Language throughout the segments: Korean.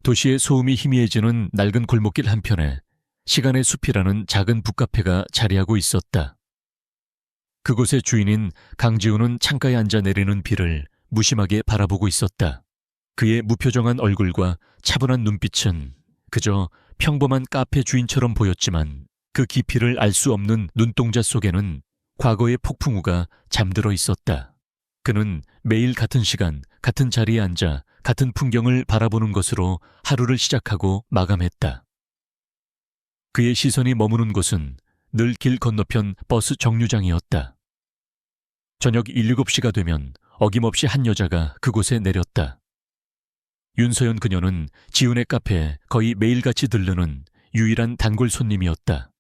도시의 소음이 희미해지는 낡은 골목길 한편에 시간의 숲이라는 작은 북카페가 자리하고 있었다. 그곳의 주인인 강지우는 창가에 앉아 내리는 비를 무심하게 바라보고 있었다. 그의 무표정한 얼굴과 차분한 눈빛은 그저 평범한 카페 주인처럼 보였지만 그 깊이를 알 수 없는 눈동자 속에는 과거의 폭풍우가 잠들어 있었다. 그는 매일 같은 시간, 같은 자리에 앉아 같은 풍경을 바라보는 것으로 하루를 시작하고 마감했다. 그의 시선이 머무는 곳은 늘 길 건너편 버스 정류장이었다. 저녁 7, 7시가 되면 어김없이 한 여자가 그곳에 내렸다. 윤서연 그녀는 지훈의 카페에 거의 매일같이 들르는 유일한 단골 손님이었다.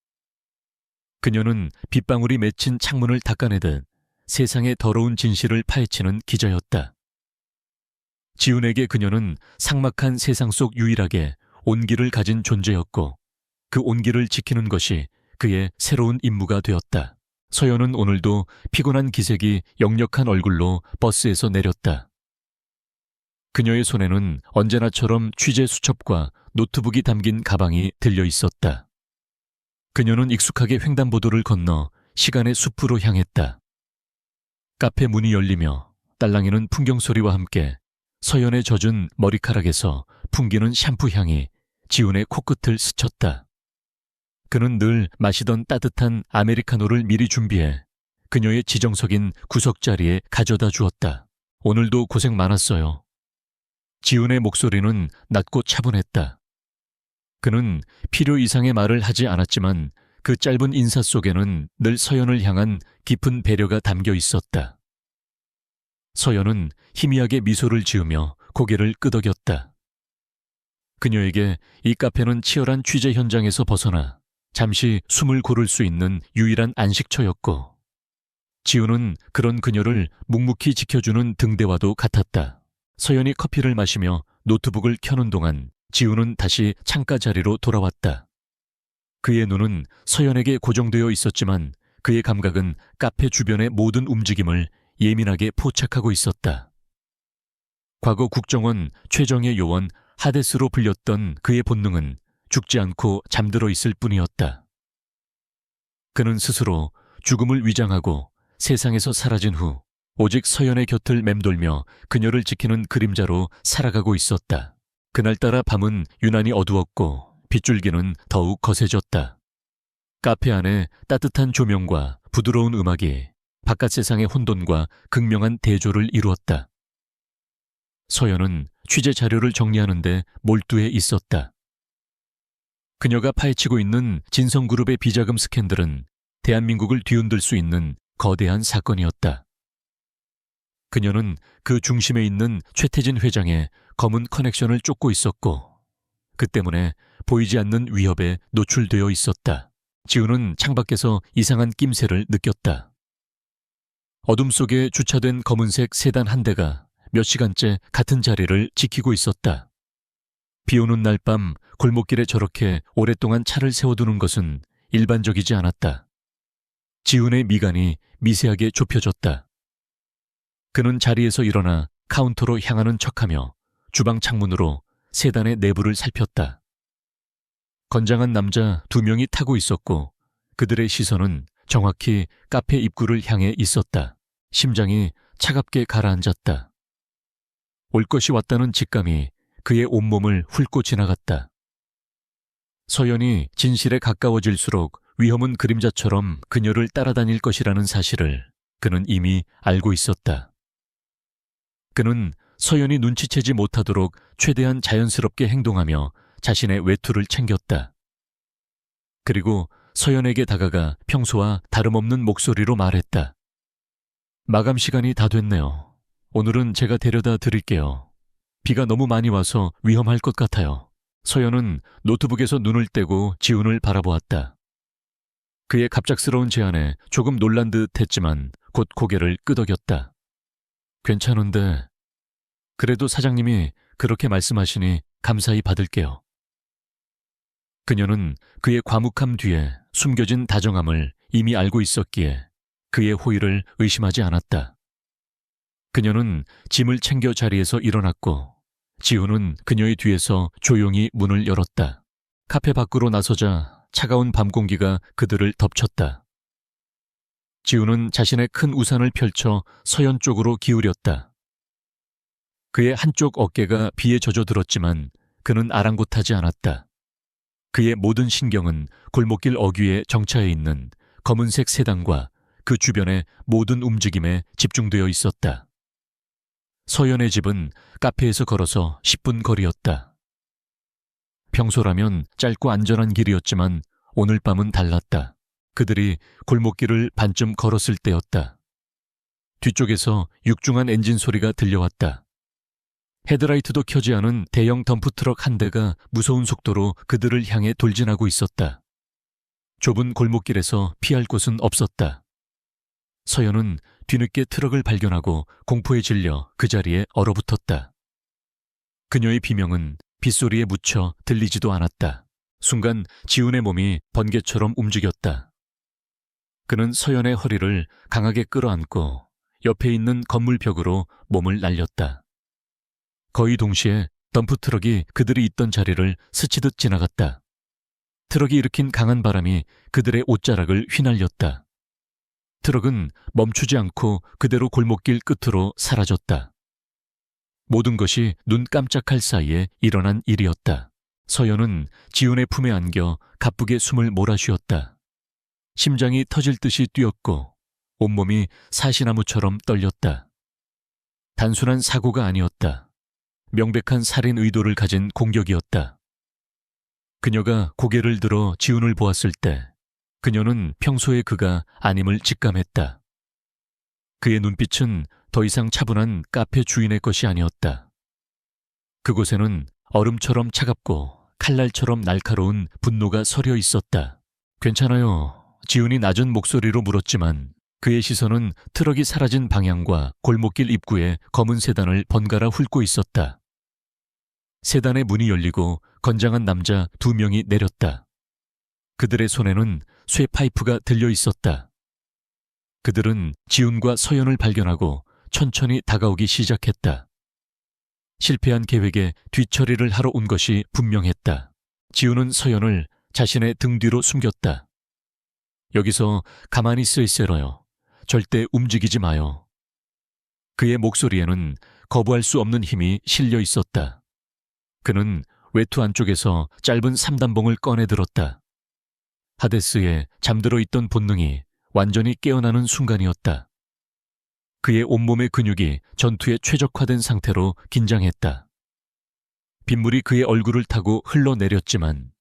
그녀는 빗방울이 맺힌 창문을 닦아내듯 세상의 더러운 진실을 파헤치는 기자였다. 지훈에게 그녀는 삭막한 세상 속 유일하게 온기를 가진 존재였고 그 온기를 지키는 것이 그의 새로운 임무가 되었다. 서연은 오늘도 피곤한 기색이 역력한 얼굴로 버스에서 내렸다. 그녀의 손에는 언제나처럼 취재 수첩과 노트북이 담긴 가방이 들려 있었다. 그녀는 익숙하게 횡단보도를 건너 시간의 숲으로 향했다. 카페 문이 열리며 딸랑이는 풍경 소리와 함께 서연의 젖은 머리카락에서 풍기는 샴푸 향이 지훈의 코끝을 스쳤다. 그는 늘 마시던 따뜻한 아메리카노를 미리 준비해 그녀의 지정석인 구석자리에 가져다 주었다. 오늘도 고생 많았어요. 지훈의 목소리는 낮고 차분했다. 그는 필요 이상의 말을 하지 않았지만 그 짧은 인사 속에는 늘 서연을 향한 깊은 배려가 담겨 있었다. 서연은 희미하게 미소를 지으며 고개를 끄덕였다. 그녀에게 이 카페는 치열한 취재 현장에서 벗어나 잠시 숨을 고를 수 있는 유일한 안식처였고 지훈은 그런 그녀를 묵묵히 지켜주는 등대와도 같았다. 서연이 커피를 마시며 노트북을 켜는 동안 지훈은 다시 창가 자리로 돌아왔다. 그의 눈은 서연에게 고정되어 있었지만 그의 감각은 카페 주변의 모든 움직임을 예민하게 포착하고 있었다. 과거 국정원 최정예 요원 하데스로 불렸던 그의 본능은 죽지 않고 잠들어 있을 뿐이었다. 그는 스스로 죽음을 위장하고 세상에서 사라진 후 오직 서연의 곁을 맴돌며 그녀를 지키는 그림자로 살아가고 있었다. 그날따라 밤은 유난히 어두웠고 빗줄기는 더욱 거세졌다. 카페 안에 따뜻한 조명과 부드러운 음악이 바깥 세상의 혼돈과 극명한 대조를 이루었다. 서연은 취재 자료를 정리하는데 몰두해 있었다. 그녀가 파헤치고 있는 진성그룹의 비자금 스캔들은 대한민국을 뒤흔들 수 있는 거대한 사건이었다. 그녀는 그 중심에 있는 최태진 회장의 검은 커넥션을 쫓고 있었고 그 때문에 보이지 않는 위협에 노출되어 있었다. 지훈은 창밖에서 이상한 낌새를 느꼈다. 어둠 속에 주차된 검은색 세단 한 대가 몇 시간째 같은 자리를 지키고 있었다. 비 오는 날 밤 골목길에 저렇게 오랫동안 차를 세워두는 것은 일반적이지 않았다. 지훈의 미간이 미세하게 좁혀졌다. 그는 자리에서 일어나 카운터로 향하는 척하며 주방 창문으로 세단의 내부를 살폈다. 건장한 남자 2명이 타고 있었고 그들의 시선은 정확히 카페 입구를 향해 있었다. 심장이 차갑게 가라앉았다. 올 것이 왔다는 직감이 그의 온몸을 훑고 지나갔다. 서연이 진실에 가까워질수록 위험은 그림자처럼 그녀를 따라다닐 것이라는 사실을 그는 이미 알고 있었다. 그는 서연이 눈치채지 못하도록 최대한 자연스럽게 행동하며 자신의 외투를 챙겼다. 그리고 서연에게 다가가 평소와 다름없는 목소리로 말했다. 마감 시간이 다 됐네요. 오늘은 제가 데려다 드릴게요. 비가 너무 많이 와서 위험할 것 같아요. 서연은 노트북에서 눈을 떼고 지훈을 바라보았다. 그의 갑작스러운 제안에 조금 놀란 듯 했지만 곧 고개를 끄덕였다. 괜찮은데 그래도 사장님이 그렇게 말씀하시니 감사히 받을게요. 그녀는 그의 과묵함 뒤에 숨겨진 다정함을 이미 알고 있었기에 그의 호의를 의심하지 않았다. 그녀는 짐을 챙겨 자리에서 일어났고 지우는 그녀의 뒤에서 조용히 문을 열었다. 카페 밖으로 나서자 차가운 밤 공기가 그들을 덮쳤다. 지우는 자신의 큰 우산을 펼쳐 서연 쪽으로 기울였다. 그의 한쪽 어깨가 비에 젖어들었지만 그는 아랑곳하지 않았다. 그의 모든 신경은 골목길 어귀에 정차해 있는 검은색 세단과 그 주변의 모든 움직임에 집중되어 있었다. 서연의 집은 카페에서 걸어서 10분 거리였다. 평소라면 짧고 안전한 길이었지만 오늘 밤은 달랐다. 그들이 골목길을 반쯤 걸었을 때였다. 뒤쪽에서 육중한 엔진 소리가 들려왔다. 헤드라이트도 켜지 않은 대형 덤프트럭 한 대가 무서운 속도로 그들을 향해 돌진하고 있었다. 좁은 골목길에서 피할 곳은 없었다. 서연은 뒤늦게 트럭을 발견하고 공포에 질려 그 자리에 얼어붙었다. 그녀의 비명은 빗소리에 묻혀 들리지도 않았다. 순간 지훈의 몸이 번개처럼 움직였다. 그는 서연의 허리를 강하게 끌어안고 옆에 있는 건물 벽으로 몸을 날렸다. 거의 동시에 덤프트럭이 그들이 있던 자리를 스치듯 지나갔다. 트럭이 일으킨 강한 바람이 그들의 옷자락을 휘날렸다. 트럭은 멈추지 않고 그대로 골목길 끝으로 사라졌다. 모든 것이 눈 깜짝할 사이에 일어난 일이었다. 서연은 지훈의 품에 안겨 가쁘게 숨을 몰아쉬었다. 심장이 터질 듯이 뛰었고 온몸이 사시나무처럼 떨렸다. 단순한 사고가 아니었다. 명백한 살인 의도를 가진 공격이었다. 그녀가 고개를 들어 지훈을 보았을 때 그녀는 평소의 그가 아님을 직감했다. 그의 눈빛은 더 이상 차분한 카페 주인의 것이 아니었다. 그곳에는 얼음처럼 차갑고 칼날처럼 날카로운 분노가 서려 있었다. 괜찮아요. 지훈이 낮은 목소리로 물었지만 그의 시선은 트럭이 사라진 방향과 골목길 입구에 검은 세단을 번갈아 훑고 있었다. 세단의 문이 열리고 건장한 남자 2명이 내렸다. 그들의 손에는 쇠파이프가 들려 있었다. 그들은 지훈과 서연을 발견하고 천천히 다가오기 시작했다. 실패한 계획에 뒤처리를 하러 온 것이 분명했다. 지훈은 서연을 자신의 등 뒤로 숨겼다. 여기서 가만히 서 있어요. 절대 움직이지 마요. 그의 목소리에는 거부할 수 없는 힘이 실려 있었다. 그는 외투 안쪽에서 짧은 3단봉을 꺼내 들었다. 하데스의 잠들어 있던 본능이 완전히 깨어나는 순간이었다. 그의 온몸의 근육이 전투에 최적화된 상태로 긴장했다. 빗물이 그의 얼굴을 타고 흘러내렸지만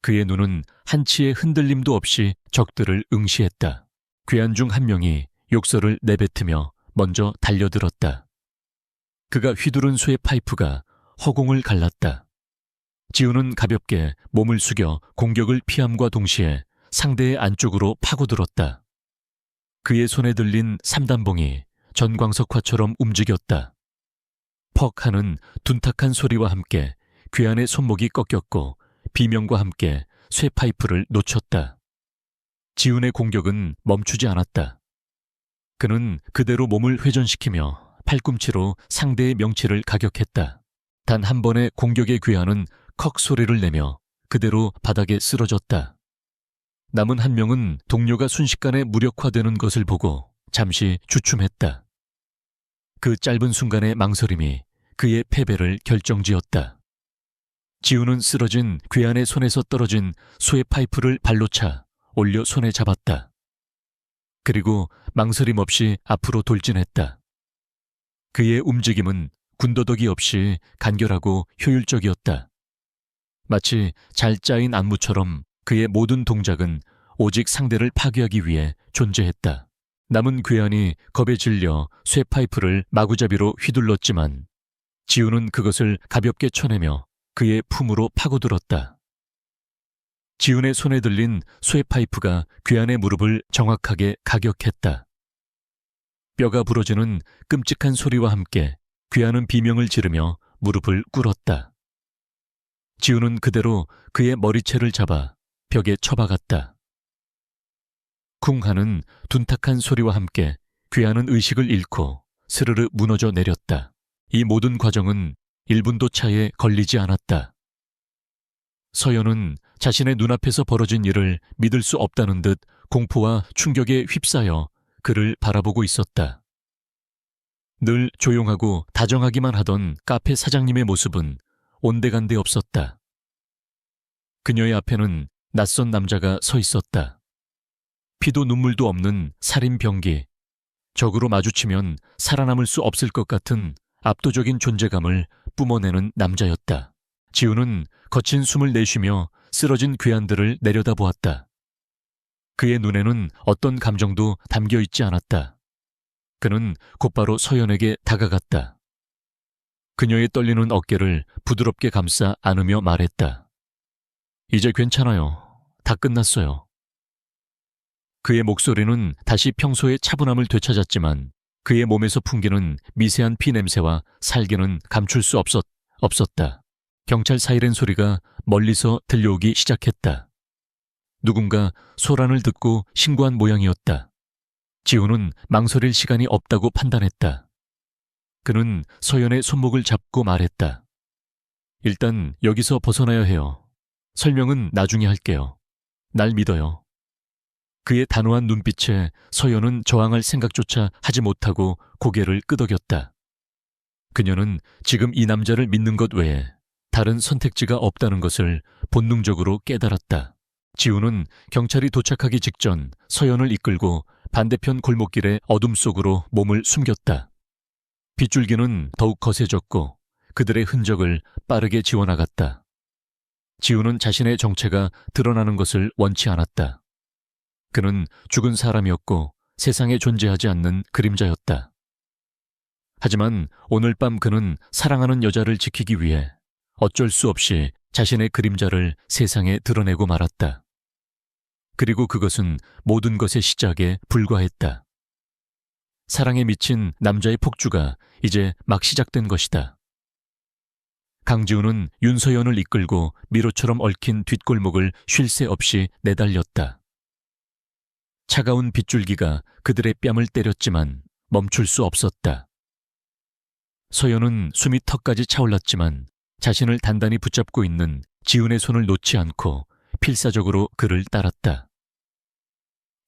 그의 눈은 한치의 흔들림도 없이 적들을 응시했다. 괴한 중 한 명이 욕설을 내뱉으며 먼저 달려들었다. 그가 휘두른 쇠 파이프가 허공을 갈랐다. 지훈은 가볍게 몸을 숙여 공격을 피함과 동시에 상대의 안쪽으로 파고들었다. 그의 손에 들린 3단봉이 전광석화처럼 움직였다. 퍽 하는 둔탁한 소리와 함께 괴한의 손목이 꺾였고 비명과 함께 쇠파이프를 놓쳤다. 지훈의 공격은 멈추지 않았다. 그는 그대로 몸을 회전시키며 팔꿈치로 상대의 명치를 가격했다. 단 한 번의 공격의 괴한은 컥 소리를 내며 그대로 바닥에 쓰러졌다. 남은 한 명은 동료가 순식간에 무력화되는 것을 보고 잠시 주춤했다. 그 짧은 순간의 망설임이 그의 패배를 결정지었다. 지훈은 쓰러진 괴한의 손에서 떨어진 쇠 파이프를 발로 차 올려 손에 잡았다. 그리고 망설임 없이 앞으로 돌진했다. 그의 움직임은 군더더기 없이 간결하고 효율적이었다. 마치 잘 짜인 안무처럼 그의 모든 동작은 오직 상대를 파괴하기 위해 존재했다. 남은 괴한이 겁에 질려 쇠파이프를 마구잡이로 휘둘렀지만 지훈은 그것을 가볍게 쳐내며 그의 품으로 파고들었다. 지훈의 손에 들린 쇠파이프가 괴한의 무릎을 정확하게 가격했다. 뼈가 부러지는 끔찍한 소리와 함께 괴한은 비명을 지르며 무릎을 꿇었다. 지훈은 그대로 그의 머리채를 잡아 벽에 처박았다. 쿵 하는 둔탁한 소리와 함께 괴한은 의식을 잃고 스르르 무너져 내렸다. 이 모든 과정은 1분도 차에 걸리지 않았다. 서연은 자신의 눈앞에서 벌어진 일을 믿을 수 없다는 듯 공포와 충격에 휩싸여 그를 바라보고 있었다. 늘 조용하고 다정하기만 하던 카페 사장님의 모습은 온데간데 없었다. 그녀의 앞에는 낯선 남자가 서 있었다. 피도 눈물도 없는 살인병기, 적으로 마주치면 살아남을 수 없을 것 같은 압도적인 존재감을 뿜어내는 남자였다. 지우는 거친 숨을 내쉬며 쓰러진 괴한들을 내려다보았다. 그의 눈에는 어떤 감정도 담겨 있지 않았다. 그는 곧바로 서연에게 다가갔다. 그녀의 떨리는 어깨를 부드럽게 감싸 안으며 말했다. 이제 괜찮아요. 다 끝났어요. 그의 목소리는 다시 평소의 차분함을 되찾았지만 그의 몸에서 풍기는 미세한 피 냄새와 살기는 감출 수 없었다. 경찰 사이렌 소리가 멀리서 들려오기 시작했다. 누군가 소란을 듣고 신고한 모양이었다. 지우는 망설일 시간이 없다고 판단했다. 그는 서연의 손목을 잡고 말했다. 일단 여기서 벗어나야 해요. 설명은 나중에 할게요. 날 믿어요. 그의 단호한 눈빛에 서연은 저항할 생각조차 하지 못하고 고개를 끄덕였다. 그녀는 지금 이 남자를 믿는 것 외에 다른 선택지가 없다는 것을 본능적으로 깨달았다. 지우는 경찰이 도착하기 직전 서연을 이끌고 반대편 골목길의 어둠 속으로 몸을 숨겼다. 빗줄기는 더욱 거세졌고 그들의 흔적을 빠르게 지워나갔다. 지우는 자신의 정체가 드러나는 것을 원치 않았다. 그는 죽은 사람이었고 세상에 존재하지 않는 그림자였다. 하지만 오늘 밤 그는 사랑하는 여자를 지키기 위해 어쩔 수 없이 자신의 그림자를 세상에 드러내고 말았다. 그리고 그것은 모든 것의 시작에 불과했다. 사랑에 미친 남자의 폭주가 이제 막 시작된 것이다. 강지우는 윤서연을 이끌고 미로처럼 얽힌 뒷골목을 쉴 새 없이 내달렸다. 차가운 빗줄기가 그들의 뺨을 때렸지만 멈출 수 없었다. 서연은 숨이 턱까지 차올랐지만 자신을 단단히 붙잡고 있는 지훈의 손을 놓지 않고 필사적으로 그를 따랐다.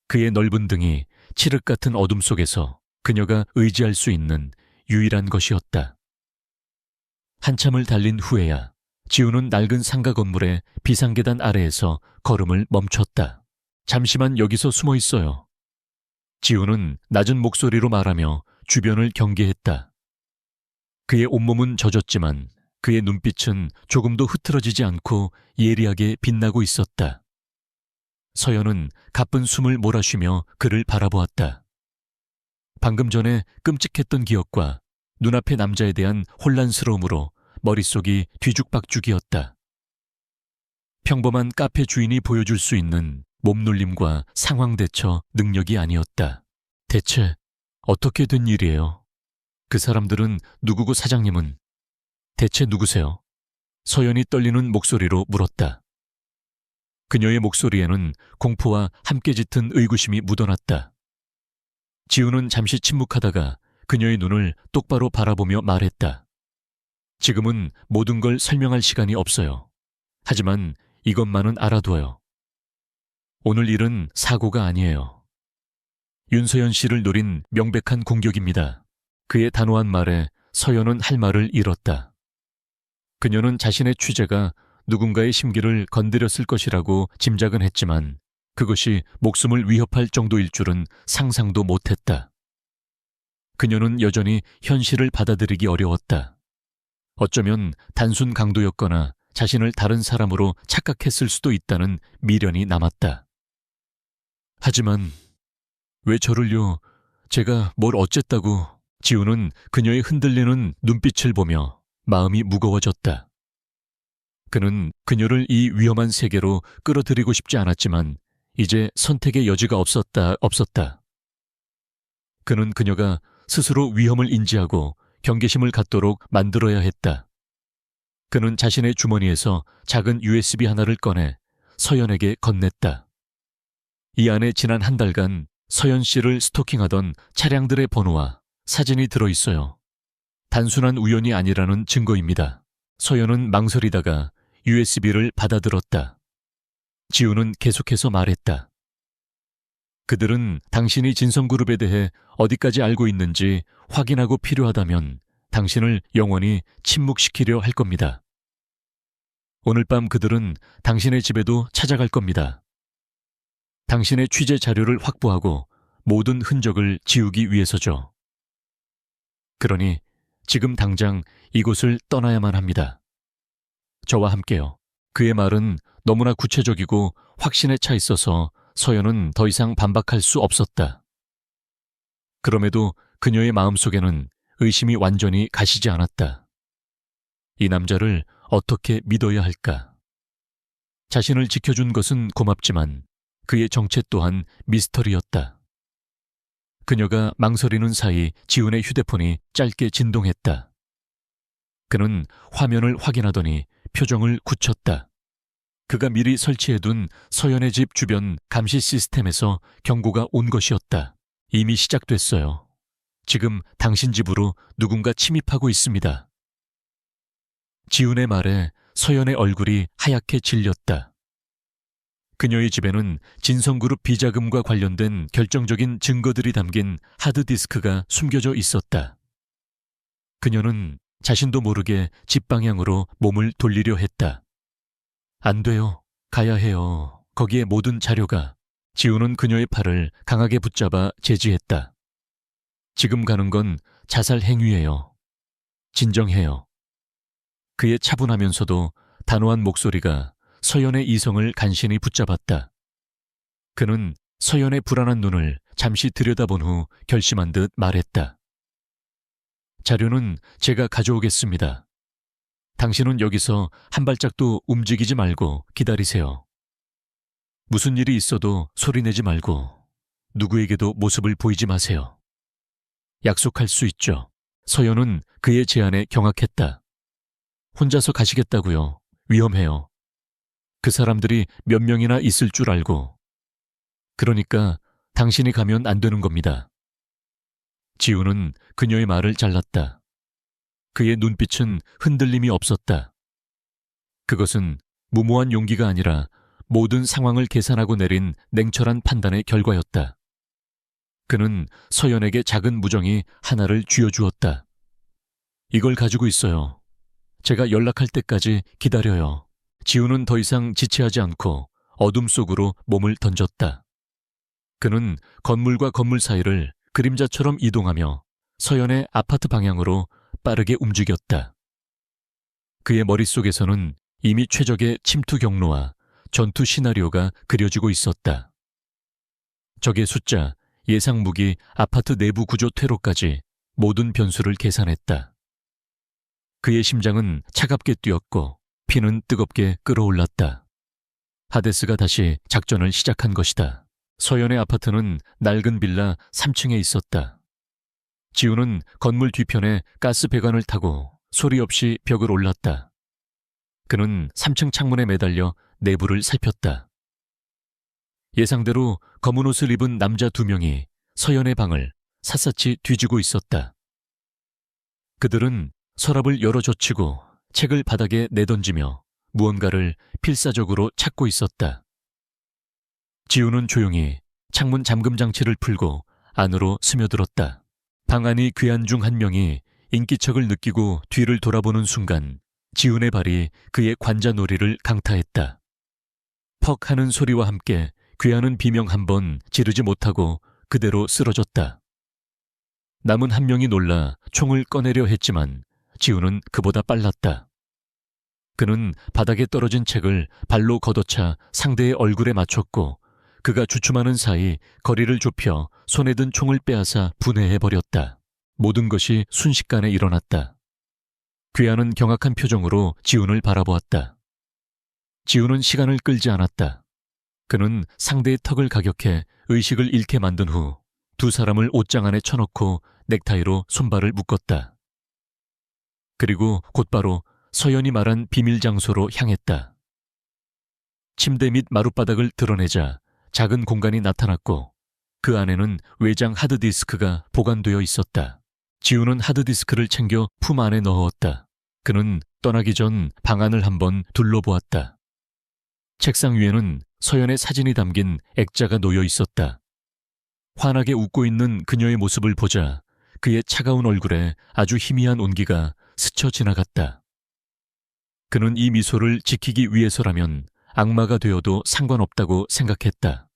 그의 넓은 등이 칠흑 같은 어둠 속에서 그녀가 의지할 수 있는 유일한 것이었다. 한참을 달린 후에야 지훈은 낡은 상가 건물의 비상계단 아래에서 걸음을 멈췄다. 잠시만 여기서 숨어 있어요. 지훈은 낮은 목소리로 말하며 주변을 경계했다. 그의 온몸은 젖었지만 그의 눈빛은 조금도 흐트러지지 않고 예리하게 빛나고 있었다. 서연은 가쁜 숨을 몰아쉬며 그를 바라보았다. 방금 전에 끔찍했던 기억과 눈앞의 남자에 대한 혼란스러움으로 머릿속이 뒤죽박죽이었다. 평범한 카페 주인이 보여줄 수 있는 몸놀림과 상황 대처 능력이 아니었다. 대체 어떻게 된 일이에요? 그 사람들은 누구고 사장님은 대체 누구세요? 서연이 떨리는 목소리로 물었다. 그녀의 목소리에는 공포와 함께 짙은 의구심이 묻어났다. 지우는 잠시 침묵하다가 그녀의 눈을 똑바로 바라보며 말했다. 지금은 모든 걸 설명할 시간이 없어요. 하지만 이것만은 알아둬요. 오늘 일은 사고가 아니에요. 윤서연 씨를 노린 명백한 공격입니다. 그의 단호한 말에 서연은 할 말을 잃었다. 그녀는 자신의 취재가 누군가의 심기를 건드렸을 것이라고 짐작은 했지만 그것이 목숨을 위협할 정도일 줄은 상상도 못했다. 그녀는 여전히 현실을 받아들이기 어려웠다. 어쩌면 단순 강도였거나 자신을 다른 사람으로 착각했을 수도 있다는 미련이 남았다. 하지만 왜 저를요? 제가 뭘 어쨌다고? 지우는 그녀의 흔들리는 눈빛을 보며 마음이 무거워졌다. 그는 그녀를 이 위험한 세계로 끌어들이고 싶지 않았지만 이제 선택의 여지가 없었다. 그는 그녀가 스스로 위험을 인지하고 경계심을 갖도록 만들어야 했다. 그는 자신의 주머니에서 작은 USB 하나를 꺼내 서연에게 건넸다. 이 안에 지난 한 달간 서연 씨를 스토킹하던 차량들의 번호와 사진이 들어있어요. 단순한 우연이 아니라는 증거입니다. 서연은 망설이다가 USB를 받아들었다. 지우는 계속해서 말했다. 그들은 당신이 진성그룹에 대해 어디까지 알고 있는지 확인하고 필요하다면 당신을 영원히 침묵시키려 할 겁니다. 오늘 밤 그들은 당신의 집에도 찾아갈 겁니다. 당신의 취재 자료를 확보하고 모든 흔적을 지우기 위해서죠. 그러니 지금 당장 이곳을 떠나야만 합니다. 저와 함께요. 그의 말은 너무나 구체적이고 확신에 차 있어서 서연은 더 이상 반박할 수 없었다. 그럼에도 그녀의 마음속에는 의심이 완전히 가시지 않았다. 이 남자를 어떻게 믿어야 할까? 자신을 지켜준 것은 고맙지만 그의 정체 또한 미스터리였다. 그녀가 망설이는 사이 지훈의 휴대폰이 짧게 진동했다. 그는 화면을 확인하더니 표정을 굳혔다. 그가 미리 설치해둔 서연의 집 주변 감시 시스템에서 경고가 온 것이었다. 이미 시작됐어요. 지금 당신 집으로 누군가 침입하고 있습니다. 지훈의 말에 서연의 얼굴이 하얗게 질렸다. 그녀의 집에는 진성그룹 비자금과 관련된 결정적인 증거들이 담긴 하드디스크가 숨겨져 있었다. 그녀는 자신도 모르게 집 방향으로 몸을 돌리려 했다. 안 돼요. 가야 해요. 거기에 모든 자료가. 지우는 그녀의 팔을 강하게 붙잡아 제지했다. 지금 가는 건 자살 행위예요. 진정해요. 그의 차분하면서도 단호한 목소리가 서연의 이성을 간신히 붙잡았다. 그는 서연의 불안한 눈을 잠시 들여다본 후 결심한 듯 말했다. 자료는 제가 가져오겠습니다. 당신은 여기서 한 발짝도 움직이지 말고 기다리세요. 무슨 일이 있어도 소리내지 말고 누구에게도 모습을 보이지 마세요. 약속할 수 있죠. 서연은 그의 제안에 경악했다. 혼자서 가시겠다고요. 위험해요. 그 사람들이 몇 명이나 있을 줄 알고. 그러니까 당신이 가면 안 되는 겁니다. 지우는 그녀의 말을 잘랐다. 그의 눈빛은 흔들림이 없었다. 그것은 무모한 용기가 아니라 모든 상황을 계산하고 내린 냉철한 판단의 결과였다. 그는 서연에게 작은 무정이 하나를 쥐어주었다. 이걸 가지고 있어요. 제가 연락할 때까지 기다려요. 지우는 더 이상 지체하지 않고 어둠 속으로 몸을 던졌다. 그는 건물과 건물 사이를 그림자처럼 이동하며 서연의 아파트 방향으로 빠르게 움직였다. 그의 머릿속에서는 이미 최적의 침투 경로와 전투 시나리오가 그려지고 있었다. 적의 숫자, 예상 무기, 아파트 내부 구조 퇴로까지 모든 변수를 계산했다. 그의 심장은 차갑게 뛰었고 피는 뜨겁게 끓어올랐다. 하데스가 다시 작전을 시작한 것이다. 서연의 아파트는 낡은 빌라 3층에 있었다. 지우는 건물 뒤편에 가스 배관을 타고 소리 없이 벽을 올랐다. 그는 3층 창문에 매달려 내부를 살폈다. 예상대로 검은 옷을 입은 남자 2명이 서연의 방을 샅샅이 뒤지고 있었다. 그들은 서랍을 열어젖히고 책을 바닥에 내던지며 무언가를 필사적으로 찾고 있었다. 지우는 조용히 창문 잠금 장치를 풀고 안으로 스며들었다. 방 안이 귀한 중 한 명이 인기척을 느끼고 뒤를 돌아보는 순간 지훈의 발이 그의 관자놀이를 강타했다. 퍽 하는 소리와 함께 귀하는 비명 한 번 지르지 못하고 그대로 쓰러졌다. 남은 한 명이 놀라 총을 꺼내려 했지만 지훈은 그보다 빨랐다. 그는 바닥에 떨어진 책을 발로 걷어차 상대의 얼굴에 맞췄고 그가 주춤하는 사이 거리를 좁혀 손에 든 총을 빼앗아 분해해버렸다. 모든 것이 순식간에 일어났다. 귀하는 경악한 표정으로 지훈을 바라보았다. 지훈은 시간을 끌지 않았다. 그는 상대의 턱을 가격해 의식을 잃게 만든 후 2 사람을 옷장 안에 쳐넣고 넥타이로 손발을 묶었다. 그리고 곧바로 서연이 말한 비밀 장소로 향했다. 침대 밑 마룻바닥을 드러내자 작은 공간이 나타났고 그 안에는 외장 하드디스크가 보관되어 있었다. 지우는 하드디스크를 챙겨 품 안에 넣었다. 그는 떠나기 전 방안을 한번 둘러보았다. 책상 위에는 서연의 사진이 담긴 액자가 놓여 있었다. 환하게 웃고 있는 그녀의 모습을 보자 그의 차가운 얼굴에 아주 희미한 온기가 스쳐 지나갔다. 그는 이 미소를 지키기 위해서라면 악마가 되어도 상관없다고 생각했다.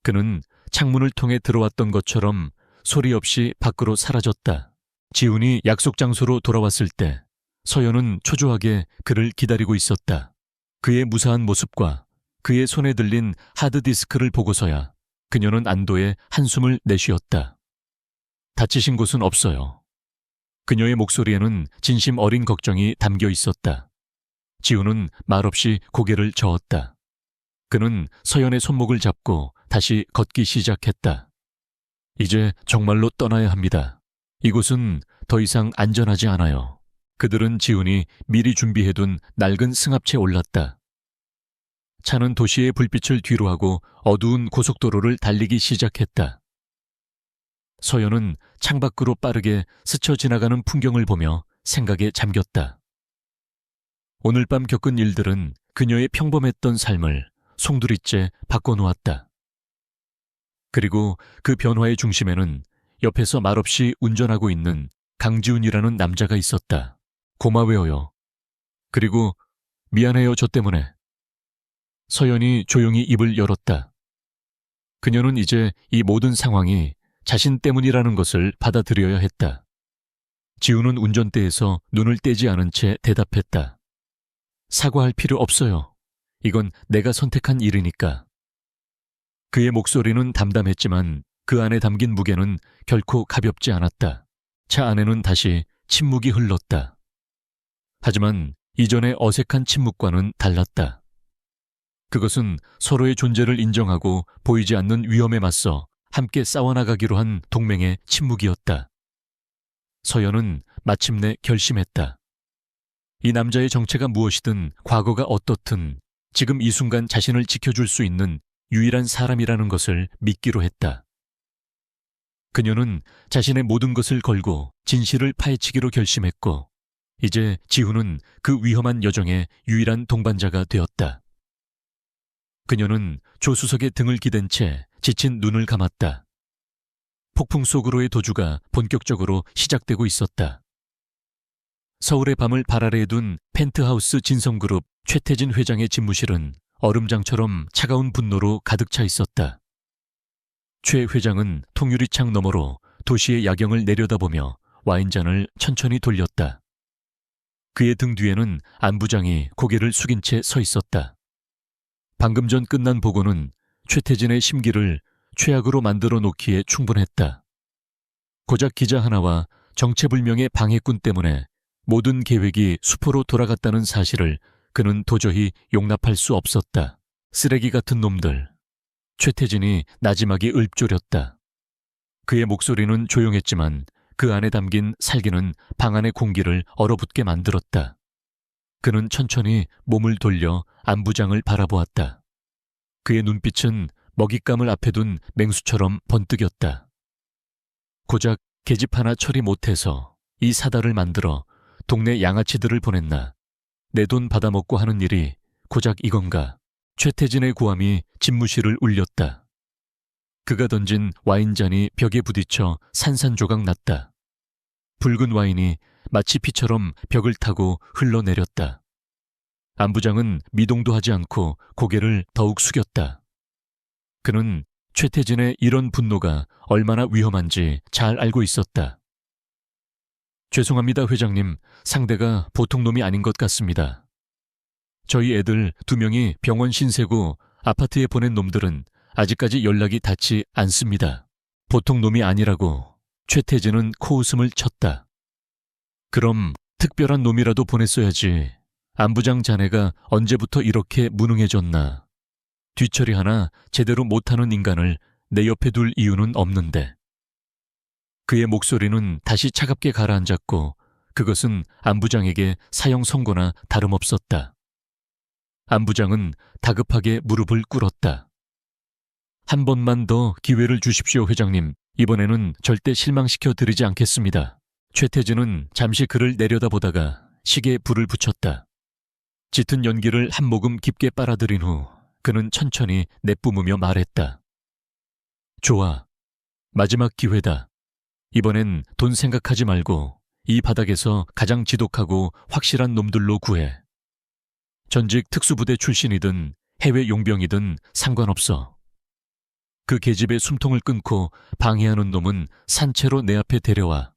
그는 창문을 통해 들어왔던 것처럼 소리 없이 밖으로 사라졌다. 지훈이 약속 장소로 돌아왔을 때 서연은 초조하게 그를 기다리고 있었다. 그의 무사한 모습과 그의 손에 들린 하드디스크를 보고서야 그녀는 안도의 한숨을 내쉬었다. 다치신 곳은 없어요. 그녀의 목소리에는 진심 어린 걱정이 담겨 있었다. 지훈은 말없이 고개를 저었다. 그는 서연의 손목을 잡고 다시 걷기 시작했다. 이제 정말로 떠나야 합니다. 이곳은 더 이상 안전하지 않아요. 그들은 지훈이 미리 준비해둔 낡은 승합차에 올랐다. 차는 도시의 불빛을 뒤로하고 어두운 고속도로를 달리기 시작했다. 서연은 창밖으로 빠르게 스쳐 지나가는 풍경을 보며 생각에 잠겼다. 오늘 밤 겪은 일들은 그녀의 평범했던 삶을 송두리째 바꿔놓았다. 그리고 그 변화의 중심에는 옆에서 말없이 운전하고 있는 강지훈이라는 남자가 있었다. 고마워요. 그리고 미안해요, 저 때문에. 서연이 조용히 입을 열었다. 그녀는 이제 이 모든 상황이 자신 때문이라는 것을 받아들여야 했다. 지훈은 운전대에서 눈을 떼지 않은 채 대답했다. 사과할 필요 없어요. 이건 내가 선택한 일이니까. 그의 목소리는 담담했지만 그 안에 담긴 무게는 결코 가볍지 않았다. 차 안에는 다시 침묵이 흘렀다. 하지만 이전의 어색한 침묵과는 달랐다. 그것은 서로의 존재를 인정하고 보이지 않는 위험에 맞서 함께 싸워나가기로 한 동맹의 침묵이었다. 서연은 마침내 결심했다. 이 남자의 정체가 무엇이든 과거가 어떻든 지금 이 순간 자신을 지켜줄 수 있는 유일한 사람이라는 것을 믿기로 했다. 그녀는 자신의 모든 것을 걸고 진실을 파헤치기로 결심했고 이제 지훈은 그 위험한 여정의 유일한 동반자가 되었다. 그녀는 조수석에 등을 기댄 채 지친 눈을 감았다. 폭풍 속으로의 도주가 본격적으로 시작되고 있었다. 서울의 밤을 발 아래에 둔 펜트하우스 진성그룹 최태진 회장의 집무실은 얼음장처럼 차가운 분노로 가득 차 있었다. 최 회장은 통유리창 너머로 도시의 야경을 내려다보며 와인잔을 천천히 돌렸다. 그의 등 뒤에는 안 부장이 고개를 숙인 채 서 있었다. 방금 전 끝난 보고는 최태진의 심기를 최악으로 만들어 놓기에 충분했다. 고작 기자 하나와 정체불명의 방해꾼 때문에 모든 계획이 수포로 돌아갔다는 사실을 그는 도저히 용납할 수 없었다. 쓰레기 같은 놈들. 최태진이 나지막이 읊조렸다. 그의 목소리는 조용했지만 그 안에 담긴 살기는 방 안의 공기를 얼어붙게 만들었다. 그는 천천히 몸을 돌려 안 부장을 바라보았다. 그의 눈빛은 먹잇감을 앞에 둔 맹수처럼 번뜩였다. 고작 계집 하나 처리 못해서 이 사달을 만들어 동네 양아치들을 보냈나. 내 돈 받아먹고 하는 일이 고작 이건가. 최태진의 고함이 집무실을 울렸다. 그가 던진 와인잔이 벽에 부딪혀 산산조각 났다. 붉은 와인이 마치 피처럼 벽을 타고 흘러내렸다. 안 부장은 미동도 하지 않고 고개를 더욱 숙였다. 그는 최태진의 이런 분노가 얼마나 위험한지 잘 알고 있었다. 죄송합니다, 회장님. 상대가 보통 놈이 아닌 것 같습니다. 저희 애들 2명이 병원 신세고 아파트에 보낸 놈들은 아직까지 연락이 닿지 않습니다. 보통 놈이 아니라고. 최태진은 코웃음을 쳤다. 그럼 특별한 놈이라도 보냈어야지. 안 부장 자네가 언제부터 이렇게 무능해졌나. 뒤처리 하나 제대로 못하는 인간을 내 옆에 둘 이유는 없는데. 그의 목소리는 다시 차갑게 가라앉았고 그것은 안 부장에게 사형 선고나 다름없었다. 안 부장은 다급하게 무릎을 꿇었다. 한 번만 더 기회를 주십시오, 회장님. 이번에는 절대 실망시켜 드리지 않겠습니다. 최태진은 잠시 그를 내려다보다가 시계에 불을 붙였다. 짙은 연기를 한 모금 깊게 빨아들인 후 그는 천천히 내뿜으며 말했다. 좋아. 마지막 기회다. 이번엔 돈 생각하지 말고 이 바닥에서 가장 지독하고 확실한 놈들로 구해. 전직 특수부대 출신이든 해외 용병이든 상관없어. 그 계집의 숨통을 끊고 방해하는 놈은 산채로 내 앞에 데려와.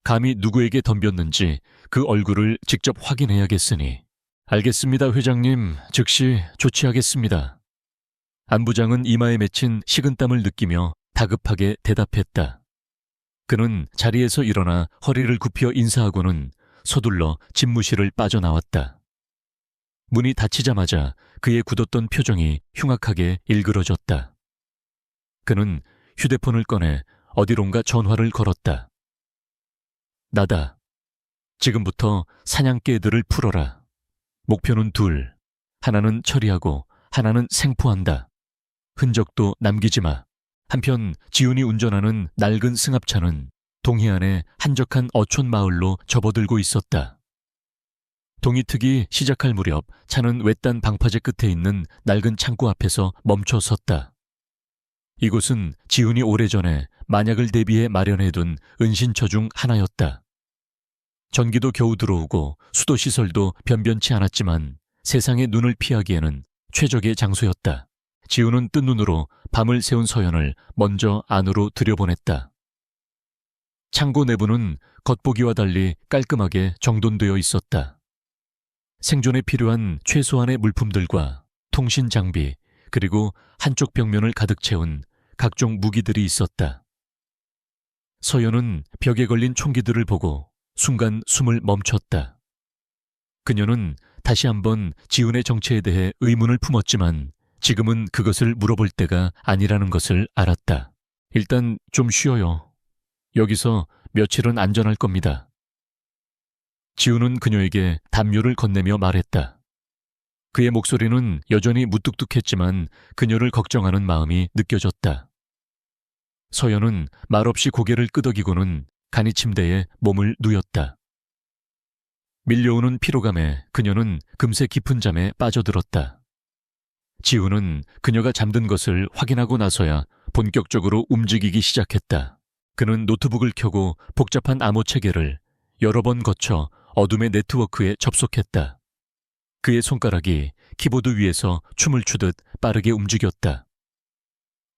감히 누구에게 덤볐는지 그 얼굴을 직접 확인해야겠으니. 알겠습니다, 회장님. 즉시 조치하겠습니다. 안 부장은 이마에 맺힌 식은땀을 느끼며 다급하게 대답했다. 그는 자리에서 일어나 허리를 굽혀 인사하고는 서둘러 집무실을 빠져나왔다. 문이 닫히자마자 그의 굳었던 표정이 흉악하게 일그러졌다. 그는 휴대폰을 꺼내 어디론가 전화를 걸었다. 나다. 지금부터 사냥개들을 풀어라. 목표는 둘. 하나는 처리하고 하나는 생포한다. 흔적도 남기지 마. 한편 지훈이 운전하는 낡은 승합차는 동해안의 한적한 어촌 마을로 접어들고 있었다. 동이특이 시작할 무렵 차는 외딴 방파제 끝에 있는 낡은 창고 앞에서 멈춰 섰다. 이곳은 지훈이 오래전에 만약을 대비해 마련해둔 은신처 중 하나였다. 전기도 겨우 들어오고 수도시설도 변변치 않았지만 세상의 눈을 피하기에는 최적의 장소였다. 지훈은 뜬 눈으로 밤을 새운 서연을 먼저 안으로 들여보냈다. 창고 내부는 겉보기와 달리 깔끔하게 정돈되어 있었다. 생존에 필요한 최소한의 물품들과 통신 장비, 그리고 한쪽 벽면을 가득 채운 각종 무기들이 있었다. 서연은 벽에 걸린 총기들을 보고 순간 숨을 멈췄다. 그녀는 다시 한번 지훈의 정체에 대해 의문을 품었지만 지금은 그것을 물어볼 때가 아니라는 것을 알았다. 일단 좀 쉬어요. 여기서 며칠은 안전할 겁니다. 지훈은 그녀에게 담요를 건네며 말했다. 그의 목소리는 여전히 무뚝뚝했지만 그녀를 걱정하는 마음이 느껴졌다. 서연은 말없이 고개를 끄덕이고는 간이 침대에 몸을 누였다. 밀려오는 피로감에 그녀는 금세 깊은 잠에 빠져들었다. 지훈은 그녀가 잠든 것을 확인하고 나서야 본격적으로 움직이기 시작했다. 그는 노트북을 켜고 복잡한 암호 체계를 여러 번 거쳐 어둠의 네트워크에 접속했다. 그의 손가락이 키보드 위에서 춤을 추듯 빠르게 움직였다.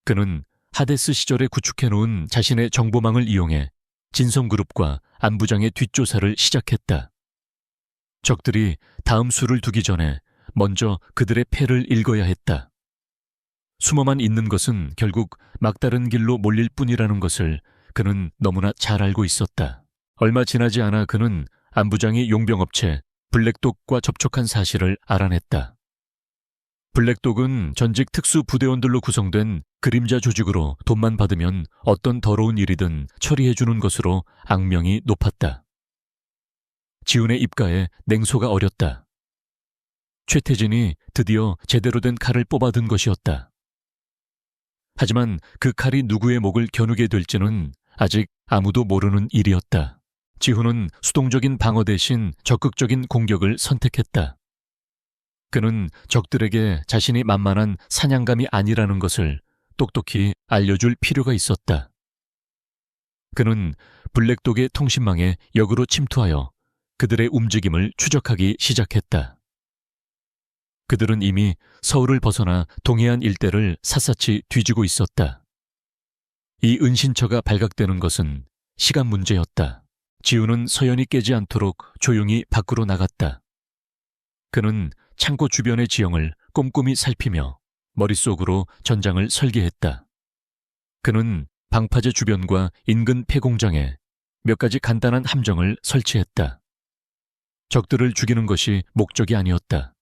그는 하데스 시절에 구축해놓은 자신의 정보망을 이용해 진성그룹과 안부장의 뒷조사를 시작했다. 적들이 다음 수를 두기 전에 먼저 그들의 패를 읽어야 했다. 숨어만 있는 것은 결국 막다른 길로 몰릴 뿐이라는 것을 그는 너무나 잘 알고 있었다. 얼마 지나지 않아 그는 안부장이 용병업체 블랙독과 접촉한 사실을 알아냈다. 블랙독은 전직 특수부대원들로 구성된 그림자 조직으로 돈만 받으면 어떤 더러운 일이든 처리해주는 것으로 악명이 높았다. 지훈의 입가에 냉소가 어렸다. 최태진이 드디어 제대로 된 칼을 뽑아든 것이었다. 하지만 그 칼이 누구의 목을 겨누게 될지는 아직 아무도 모르는 일이었다. 지훈은 수동적인 방어 대신 적극적인 공격을 선택했다. 그는 적들에게 자신이 만만한 사냥감이 아니라는 것을 똑똑히 알려줄 필요가 있었다. 그는 블랙독의 통신망에 역으로 침투하여 그들의 움직임을 추적하기 시작했다. 그들은 이미 서울을 벗어나 동해안 일대를 샅샅이 뒤지고 있었다. 이 은신처가 발각되는 것은 시간 문제였다. 지훈은 서연이 깨지 않도록 조용히 밖으로 나갔다. 그는 창고 주변의 지형을 꼼꼼히 살피며 머릿속으로 전장을 설계했다. 그는 방파제 주변과 인근 폐공장에 몇 가지 간단한 함정을 설치했다. 적들을 죽이는 것이 목적이 아니었다.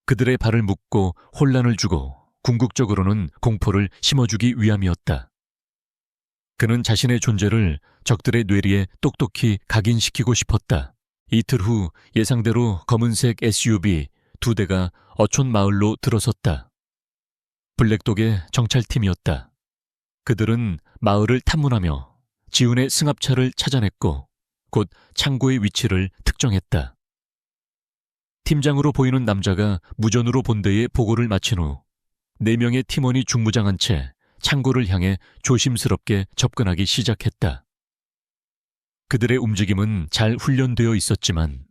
그들의 발을 묶고 혼란을 주고 궁극적으로는 공포를 심어주기 위함이었다. 그는 자신의 존재를 적들의 뇌리에 똑똑히 각인시키고 싶었다. 이틀 후 예상대로 검은색 SUV 2대가 어촌 마을로 들어섰다. 블랙독의 정찰팀이었다. 그들은 마을을 탐문하며 지훈의 승합차를 찾아냈고 곧 창고의 위치를 특정했다. 팀장으로 보이는 남자가 무전으로 본대에 보고를 마친 후 4명의 팀원이 중무장한 채 창고를 향해 조심스럽게 접근하기 시작했다. 그들의 움직임은 잘 훈련되어 있었지만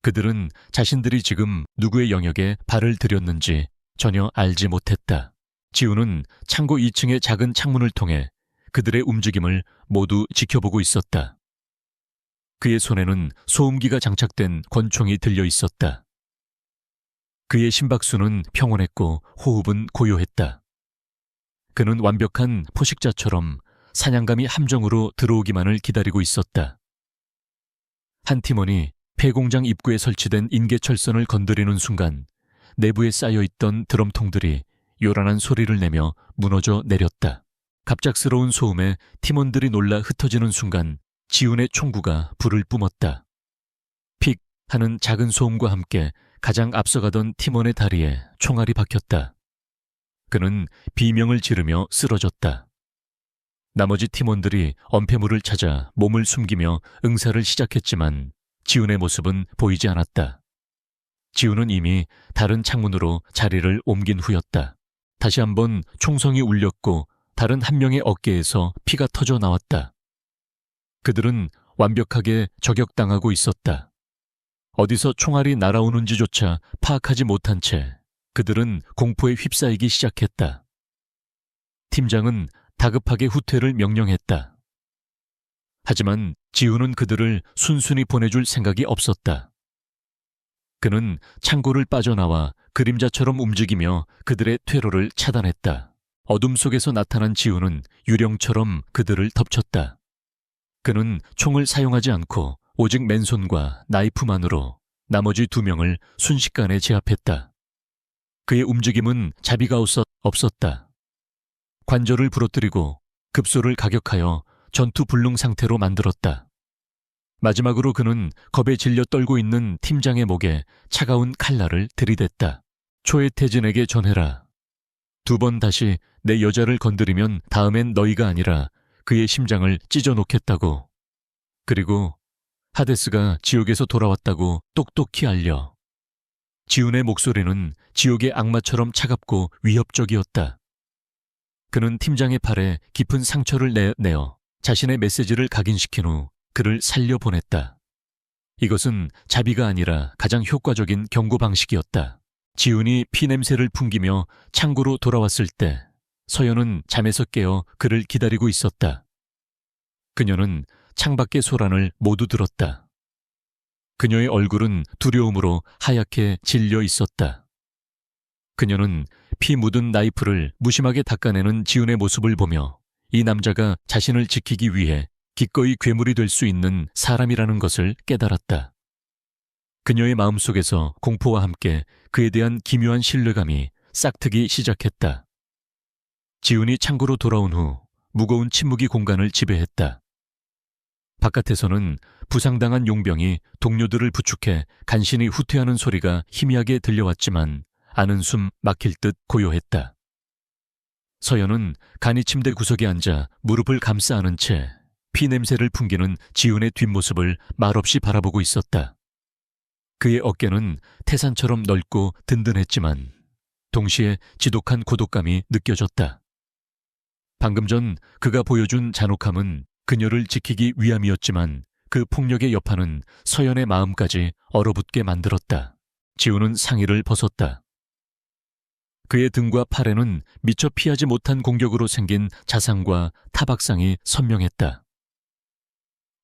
그들은 자신들이 지금 누구의 영역에 발을 들였는지 전혀 알지 못했다. 지훈은 창고 2층의 작은 창문을 통해 그들의 움직임을 모두 지켜보고 있었다. 그의 손에는 소음기가 장착된 권총이 들려 있었다. 그의 심박수는 평온했고 호흡은 고요했다. 그는 완벽한 포식자처럼 사냥감이 함정으로 들어오기만을 기다리고 있었다. 한 팀원이 폐공장 입구에 설치된 인계철선을 건드리는 순간 내부에 쌓여있던 드럼통들이 요란한 소리를 내며 무너져 내렸다. 갑작스러운 소음에 팀원들이 놀라 흩어지는 순간 지훈의 총구가 불을 뿜었다. 픽 하는 작은 소음과 함께 가장 앞서가던 팀원의 다리에 총알이 박혔다. 그는 비명을 지르며 쓰러졌다. 나머지 팀원들이 엄폐물을 찾아 몸을 숨기며 응사를 시작했지만 지훈의 모습은 보이지 않았다. 지훈은 이미 다른 창문으로 자리를 옮긴 후였다. 다시 한번 총성이 울렸고 다른 한 명의 어깨에서 피가 터져 나왔다. 그들은 완벽하게 저격당하고 있었다. 어디서 총알이 날아오는지조차 파악하지 못한 채 그들은 공포에 휩싸이기 시작했다. 팀장은 다급하게 후퇴를 명령했다. 하지만 지훈은 그들을 순순히 보내줄 생각이 없었다. 그는 창고를 빠져나와 그림자처럼 움직이며 그들의 퇴로를 차단했다. 어둠 속에서 나타난 지훈은 유령처럼 그들을 덮쳤다. 그는 총을 사용하지 않고 오직 맨손과 나이프만으로 나머지 2명을 순식간에 제압했다. 그의 움직임은 자비가 없었다. 관절을 부러뜨리고 급소를 가격하여 전투 불능 상태로 만들었다. 마지막으로 그는 겁에 질려 떨고 있는 팀장의 목에 차가운 칼날을 들이댔다. 초해태진에게 전해라. 2번 다시 내 여자를 건드리면 다음엔 너희가 아니라 그의 심장을 찢어놓겠다고. 그리고 하데스가 지옥에서 돌아왔다고 똑똑히 알려. 지훈의 목소리는 지옥의 악마처럼 차갑고 위협적이었다. 그는 팀장의 팔에 깊은 상처를 내어 자신의 메시지를 각인시킨 후 그를 살려보냈다. 이것은 자비가 아니라 가장 효과적인 경고 방식이었다. 지훈이 피냄새를 풍기며 창고로 돌아왔을 때 서연은 잠에서 깨어 그를 기다리고 있었다. 그녀는 창밖의 소란을 모두 들었다. 그녀의 얼굴은 두려움으로 하얗게 질려 있었다. 그녀는 피 묻은 나이프를 무심하게 닦아내는 지훈의 모습을 보며 이 남자가 자신을 지키기 위해 기꺼이 괴물이 될 수 있는 사람이라는 것을 깨달았다. 그녀의 마음속에서 공포와 함께 그에 대한 기묘한 신뢰감이 싹트기 시작했다. 지훈이 창고로 돌아온 후 무거운 침묵이 공간을 지배했다. 바깥에서는 부상당한 용병이 동료들을 부축해 간신히 후퇴하는 소리가 희미하게 들려왔지만 아는 숨 막힐 듯 고요했다. 서연은 간이 침대 구석에 앉아 무릎을 감싸 안은 채 피냄새를 풍기는 지훈의 뒷모습을 말없이 바라보고 있었다. 그의 어깨는 태산처럼 넓고 든든했지만 동시에 지독한 고독감이 느껴졌다. 방금 전 그가 보여준 잔혹함은 그녀를 지키기 위함이었지만 그 폭력의 여파는 서연의 마음까지 얼어붙게 만들었다. 지훈은 상의를 벗었다. 그의 등과 팔에는 미처 피하지 못한 공격으로 생긴 자상과 타박상이 선명했다.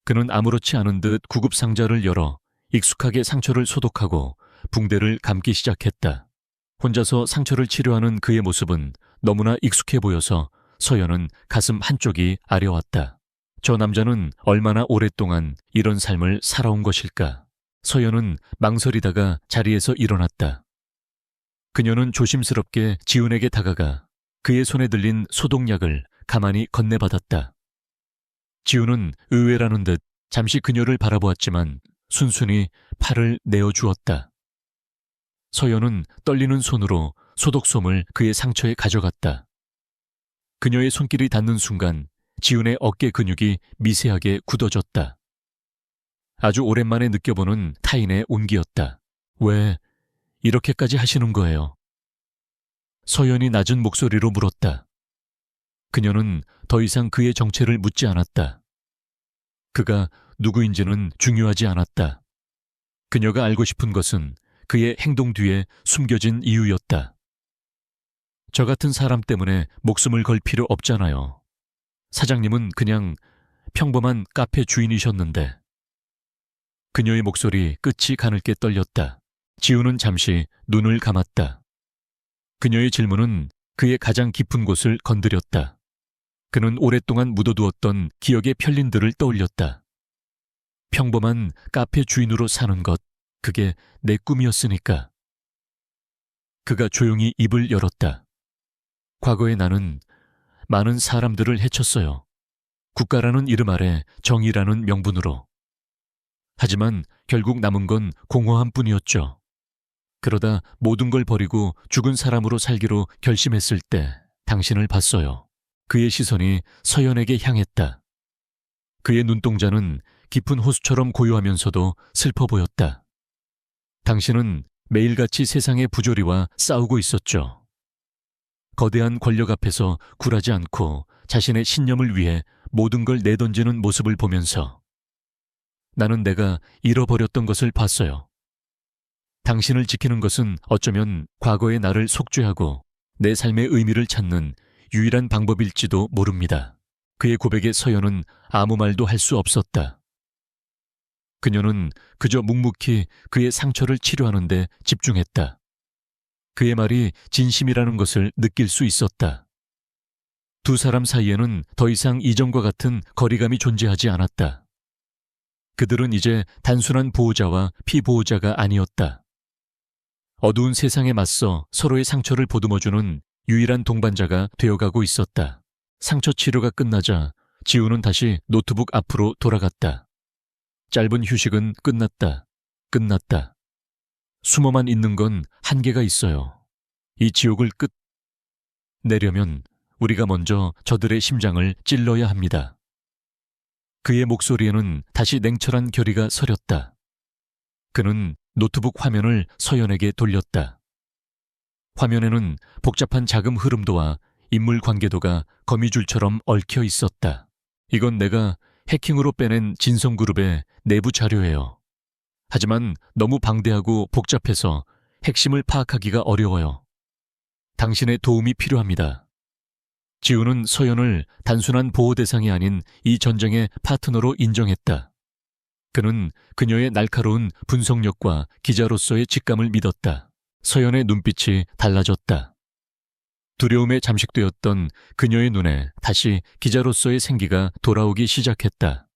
그는 아무렇지 않은 듯 구급상자를 열어 익숙하게 상처를 소독하고 붕대를 감기 시작했다. 혼자서 상처를 치료하는 그의 모습은 너무나 익숙해 보여서 서연은 가슴 한쪽이 아려왔다. 저 남자는 얼마나 오랫동안 이런 삶을 살아온 것일까? 서연은 망설이다가 자리에서 일어났다. 그녀는 조심스럽게 지훈에게 다가가 그의 손에 들린 소독약을 가만히 건네받았다. 지훈은 의외라는 듯 잠시 그녀를 바라보았지만 순순히 팔을 내어주었다. 서연은 떨리는 손으로 소독솜을 그의 상처에 가져갔다. 그녀의 손길이 닿는 순간 지훈의 어깨 근육이 미세하게 굳어졌다. 아주 오랜만에 느껴보는 타인의 온기였다. 왜 이렇게까지 하시는 거예요? 서연이 낮은 목소리로 물었다. 그녀는 더 이상 그의 정체를 묻지 않았다. 그가 누구인지는 중요하지 않았다. 그녀가 알고 싶은 것은 그의 행동 뒤에 숨겨진 이유였다. 저 같은 사람 때문에 목숨을 걸 필요 없잖아요. 사장님은 그냥 평범한 카페 주인이셨는데. 그녀의 목소리 끝이 가늘게 떨렸다. 지우는 잠시 눈을 감았다. 그녀의 질문은 그의 가장 깊은 곳을 건드렸다. 그는 오랫동안 묻어두었던 기억의 편린들을 떠올렸다. 평범한 카페 주인으로 사는 것, 그게 내 꿈이었으니까. 그가 조용히 입을 열었다. 과거에 나는 많은 사람들을 해쳤어요. 국가라는 이름 아래 정의라는 명분으로. 하지만 결국 남은 건 공허함뿐이었죠. 그러다 모든 걸 버리고 죽은 사람으로 살기로 결심했을 때 당신을 봤어요. 그의 시선이 서연에게 향했다. 그의 눈동자는 깊은 호수처럼 고요하면서도 슬퍼 보였다. 당신은 매일같이 세상의 부조리와 싸우고 있었죠. 거대한 권력 앞에서 굴하지 않고 자신의 신념을 위해 모든 걸 내던지는 모습을 보면서 나는 내가 잃어버렸던 것을 봤어요. 당신을 지키는 것은 어쩌면 과거의 나를 속죄하고 내 삶의 의미를 찾는 유일한 방법일지도 모릅니다. 그의 고백에 서연은 아무 말도 할 수 없었다. 그녀는 그저 묵묵히 그의 상처를 치료하는 데 집중했다. 그의 말이 진심이라는 것을 느낄 수 있었다. 두 사람 사이에는 더 이상 이전과 같은 거리감이 존재하지 않았다. 그들은 이제 단순한 보호자와 피보호자가 아니었다. 어두운 세상에 맞서 서로의 상처를 보듬어주는 유일한 동반자가 되어가고 있었다. 상처 치료가 끝나자 지우는 다시 노트북 앞으로 돌아갔다. 짧은 휴식은 끝났다. 끝났다. 숨어만 있는 건 한계가 있어요. 이 지옥을 끝내려면 우리가 먼저 저들의 심장을 찔러야 합니다. 그의 목소리에는 다시 냉철한 결의가 서렸다. 그는 노트북 화면을 서연에게 돌렸다. 화면에는 복잡한 자금 흐름도와 인물 관계도가 거미줄처럼 얽혀 있었다. 이건 내가 해킹으로 빼낸 진성그룹의 내부 자료예요. 하지만 너무 방대하고 복잡해서 핵심을 파악하기가 어려워요. 당신의 도움이 필요합니다. 지우는 서연을 단순한 보호 대상이 아닌 이 전쟁의 파트너로 인정했다. 그는 그녀의 날카로운 분석력과 기자로서의 직감을 믿었다. 서연의 눈빛이 달라졌다. 두려움에 잠식되었던 그녀의 눈에 다시 기자로서의 생기가 돌아오기 시작했다.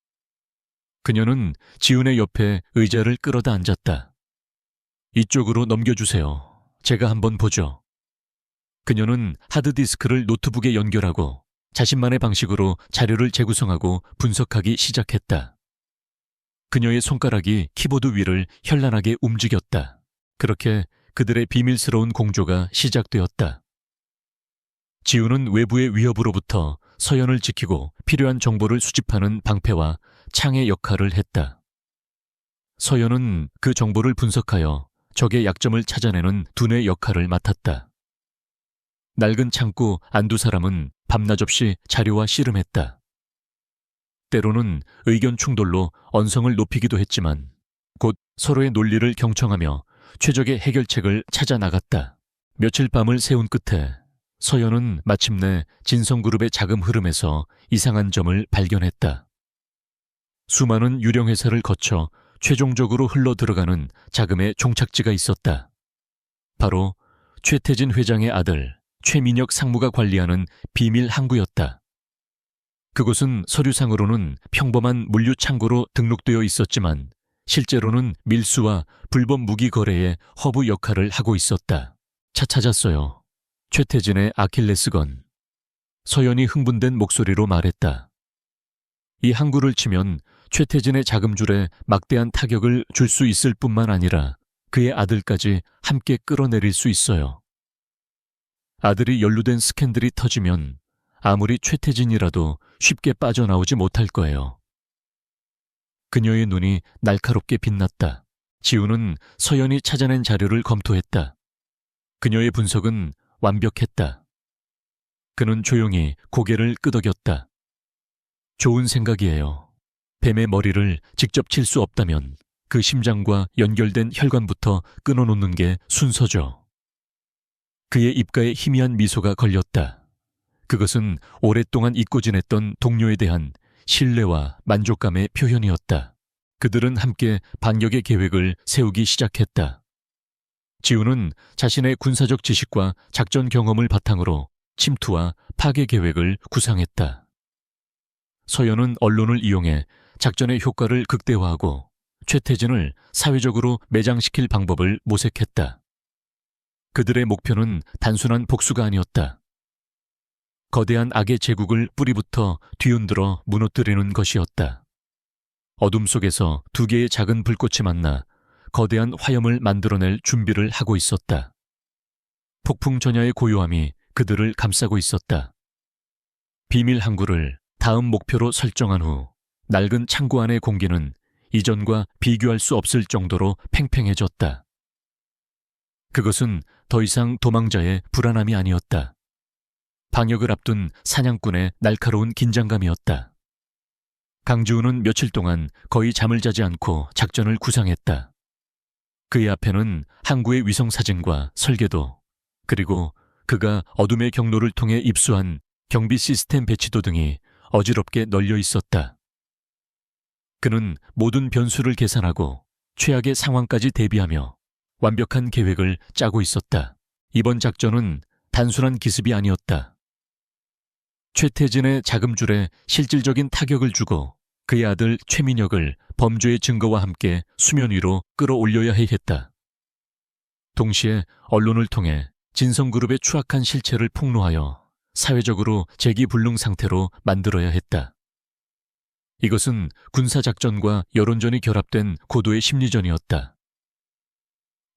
그녀는 지훈의 옆에 의자를 끌어다 앉았다. 이쪽으로 넘겨주세요. 제가 한번 보죠. 그녀는 하드디스크를 노트북에 연결하고 자신만의 방식으로 자료를 재구성하고 분석하기 시작했다. 그녀의 손가락이 키보드 위를 현란하게 움직였다. 그렇게 그들의 비밀스러운 공조가 시작되었다. 지훈은 외부의 위협으로부터 서연을 지키고 필요한 정보를 수집하는 방패와 창의 역할을 했다. 서연은 그 정보를 분석하여 적의 약점을 찾아내는 두뇌 역할을 맡았다. 낡은 창고 안두 사람은 밤낮 없이 자료와 씨름했다. 때로는 의견 충돌로 언성을 높이기도 했지만 곧 서로의 논리를 경청하며 최적의 해결책을 찾아 나갔다. 며칠 밤을 새운 끝에 서연은 마침내 진성그룹의 자금 흐름에서 이상한 점을 발견했다. 수많은 유령 회사를 거쳐 최종적으로 흘러 들어가는 자금의 종착지가 있었다. 바로 최태진 회장의 아들 최민혁 상무가 관리하는 비밀 항구였다. 그곳은 서류상으로는 평범한 물류 창고로 등록되어 있었지만 실제로는 밀수와 불법 무기 거래의 허브 역할을 하고 있었다. 찾았어요. 최태진의 아킬레스건. 서연이 흥분된 목소리로 말했다. 이 항구를 치면 최태진의 자금줄에 막대한 타격을 줄 수 있을 뿐만 아니라 그의 아들까지 함께 끌어내릴 수 있어요. 아들이 연루된 스캔들이 터지면 아무리 최태진이라도 쉽게 빠져나오지 못할 거예요. 그녀의 눈이 날카롭게 빛났다. 지우는 서연이 찾아낸 자료를 검토했다. 그녀의 분석은 완벽했다. 그는 조용히 고개를 끄덕였다. 좋은 생각이에요. 뱀의 머리를 직접 칠 수 없다면 그 심장과 연결된 혈관부터 끊어놓는 게 순서죠. 그의 입가에 희미한 미소가 걸렸다. 그것은 오랫동안 잊고 지냈던 동료에 대한 신뢰와 만족감의 표현이었다. 그들은 함께 반격의 계획을 세우기 시작했다. 지우는 자신의 군사적 지식과 작전 경험을 바탕으로 침투와 파괴 계획을 구상했다. 서연은 언론을 이용해 작전의 효과를 극대화하고 최태진을 사회적으로 매장시킬 방법을 모색했다. 그들의 목표는 단순한 복수가 아니었다. 거대한 악의 제국을 뿌리부터 뒤흔들어 무너뜨리는 것이었다. 어둠 속에서 두 개의 작은 불꽃이 만나 거대한 화염을 만들어낼 준비를 하고 있었다. 폭풍 전야의 고요함이 그들을 감싸고 있었다. 비밀 항구를 다음 목표로 설정한 후 낡은 창고 안의 공기는 이전과 비교할 수 없을 정도로 팽팽해졌다. 그것은 더 이상 도망자의 불안함이 아니었다. 방역을 앞둔 사냥꾼의 날카로운 긴장감이었다. 강지우는 며칠 동안 거의 잠을 자지 않고 작전을 구상했다. 그의 앞에는 항구의 위성사진과 설계도, 그리고 그가 어둠의 경로를 통해 입수한 경비 시스템 배치도 등이 어지럽게 널려 있었다. 그는 모든 변수를 계산하고 최악의 상황까지 대비하며 완벽한 계획을 짜고 있었다. 이번 작전은 단순한 기습이 아니었다. 최태진의 자금줄에 실질적인 타격을 주고 그의 아들 최민혁을 범죄의 증거와 함께 수면 위로 끌어올려야 했다. 동시에 언론을 통해 진성그룹의 추악한 실체를 폭로하여 사회적으로 재기불능 상태로 만들어야 했다. 이것은 군사작전과 여론전이 결합된 고도의 심리전이었다.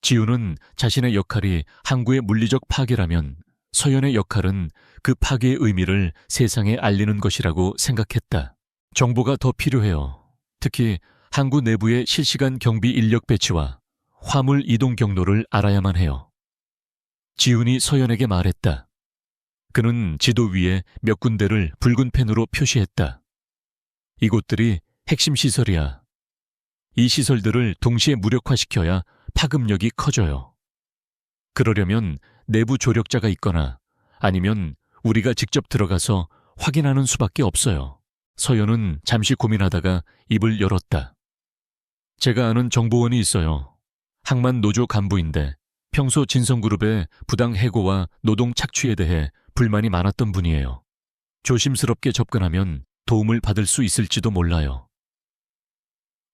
지우는 자신의 역할이 항구의 물리적 파괴라면 서연의 역할은 그 파괴의 의미를 세상에 알리는 것이라고 생각했다. 정보가 더 필요해요. 특히 항구 내부의 실시간 경비 인력 배치와 화물 이동 경로를 알아야만 해요. 지훈이 서연에게 말했다. 그는 지도 위에 몇 군데를 붉은 펜으로 표시했다. 이곳들이 핵심 시설이야. 이 시설들을 동시에 무력화시켜야 파급력이 커져요. 그러려면 내부 조력자가 있거나 아니면 우리가 직접 들어가서 확인하는 수밖에 없어요. 서연은 잠시 고민하다가 입을 열었다. 제가 아는 정보원이 있어요. 항만 노조 간부인데 평소 진성그룹의 부당 해고와 노동 착취에 대해 불만이 많았던 분이에요. 조심스럽게 접근하면 도움을 받을 수 있을지도 몰라요.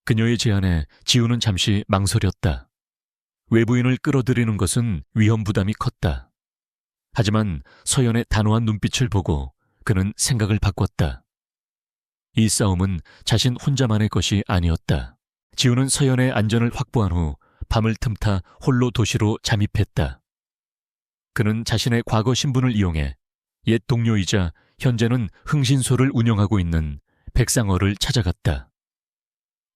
그녀의 제안에 지우는 잠시 망설였다. 외부인을 끌어들이는 것은 위험 부담이 컸다. 하지만 서연의 단호한 눈빛을 보고 그는 생각을 바꿨다. 이 싸움은 자신 혼자만의 것이 아니었다. 지우는 서연의 안전을 확보한 후 밤을 틈타 홀로 도시로 잠입했다. 그는 자신의 과거 신분을 이용해 옛 동료이자 현재는 흥신소를 운영하고 있는 백상어를 찾아갔다.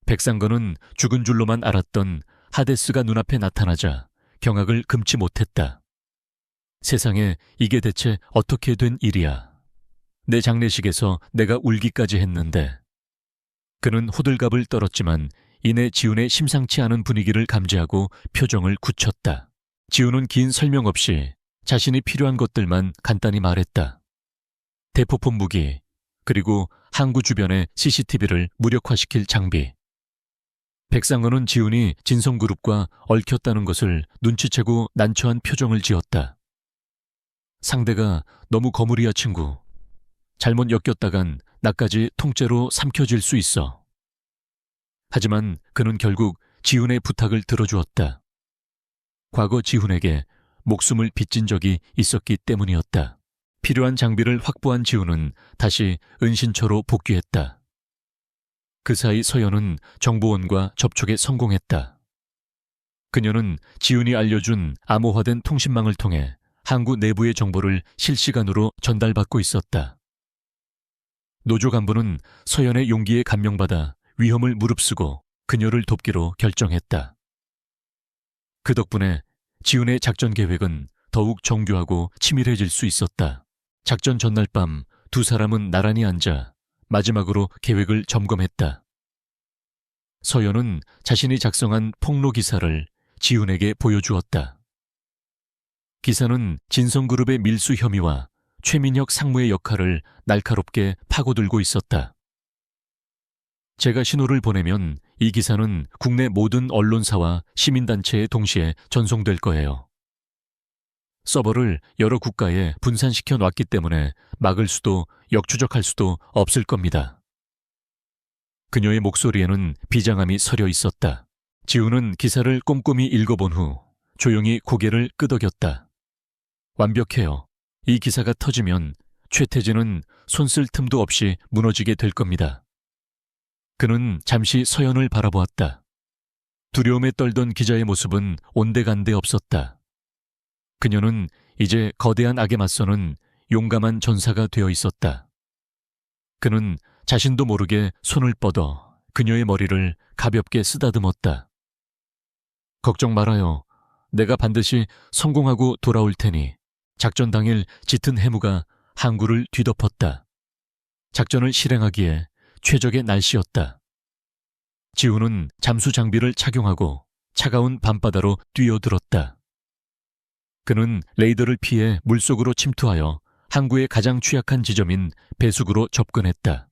백상거는 죽은 줄로만 알았던 하데스가 눈앞에 나타나자 경악을 금치 못했다. 세상에 이게 대체 어떻게 된 일이야. 내 장례식에서 내가 울기까지 했는데. 그는 호들갑을 떨었지만 이내 지훈의 심상치 않은 분위기를 감지하고 표정을 굳혔다. 지훈은 긴 설명 없이 자신이 필요한 것들만 간단히 말했다. 대포폰 무기, 그리고 항구 주변의 CCTV를 무력화시킬 장비. 백상어는 지훈이 진성그룹과 얽혔다는 것을 눈치채고 난처한 표정을 지었다. 상대가 너무 거물이야 친구. 잘못 엮였다간 나까지 통째로 삼켜질 수 있어. 하지만 그는 결국 지훈의 부탁을 들어주었다. 과거 지훈에게 목숨을 빚진 적이 있었기 때문이었다. 필요한 장비를 확보한 지훈은 다시 은신처로 복귀했다. 그 사이 서연은 정보원과 접촉에 성공했다. 그녀는 지훈이 알려준 암호화된 통신망을 통해 항구 내부의 정보를 실시간으로 전달받고 있었다. 노조 간부는 서연의 용기에 감명받아 위험을 무릅쓰고 그녀를 돕기로 결정했다. 그 덕분에 지훈의 작전 계획은 더욱 정교하고 치밀해질 수 있었다. 작전 전날 밤 두 사람은 나란히 앉아 마지막으로 계획을 점검했다. 서연은 자신이 작성한 폭로 기사를 지훈에게 보여주었다. 기사는 진성그룹의 밀수 혐의와 최민혁 상무의 역할을 날카롭게 파고들고 있었다. 제가 신호를 보내면 이 기사는 국내 모든 언론사와 시민단체에 동시에 전송될 거예요. 서버를 여러 국가에 분산시켜 놨기 때문에 막을 수도 역추적할 수도 없을 겁니다. 그녀의 목소리에는 비장함이 서려 있었다. 지훈은 기사를 꼼꼼히 읽어본 후 조용히 고개를 끄덕였다. 완벽해요. 이 기사가 터지면 최태진은 손쓸 틈도 없이 무너지게 될 겁니다. 그는 잠시 서연을 바라보았다. 두려움에 떨던 기자의 모습은 온데간데 없었다. 그녀는 이제 거대한 악에 맞서는 용감한 전사가 되어 있었다. 그는 자신도 모르게 손을 뻗어 그녀의 머리를 가볍게 쓰다듬었다. 걱정 말아요. 내가 반드시 성공하고 돌아올 테니. 작전 당일 짙은 해무가 항구를 뒤덮었다. 작전을 실행하기에 최적의 날씨였다. 지훈은 잠수 장비를 착용하고 차가운 밤바다로 뛰어들었다. 그는 레이더를 피해 물속으로 침투하여 항구의 가장 취약한 지점인 배수구로 접근했다.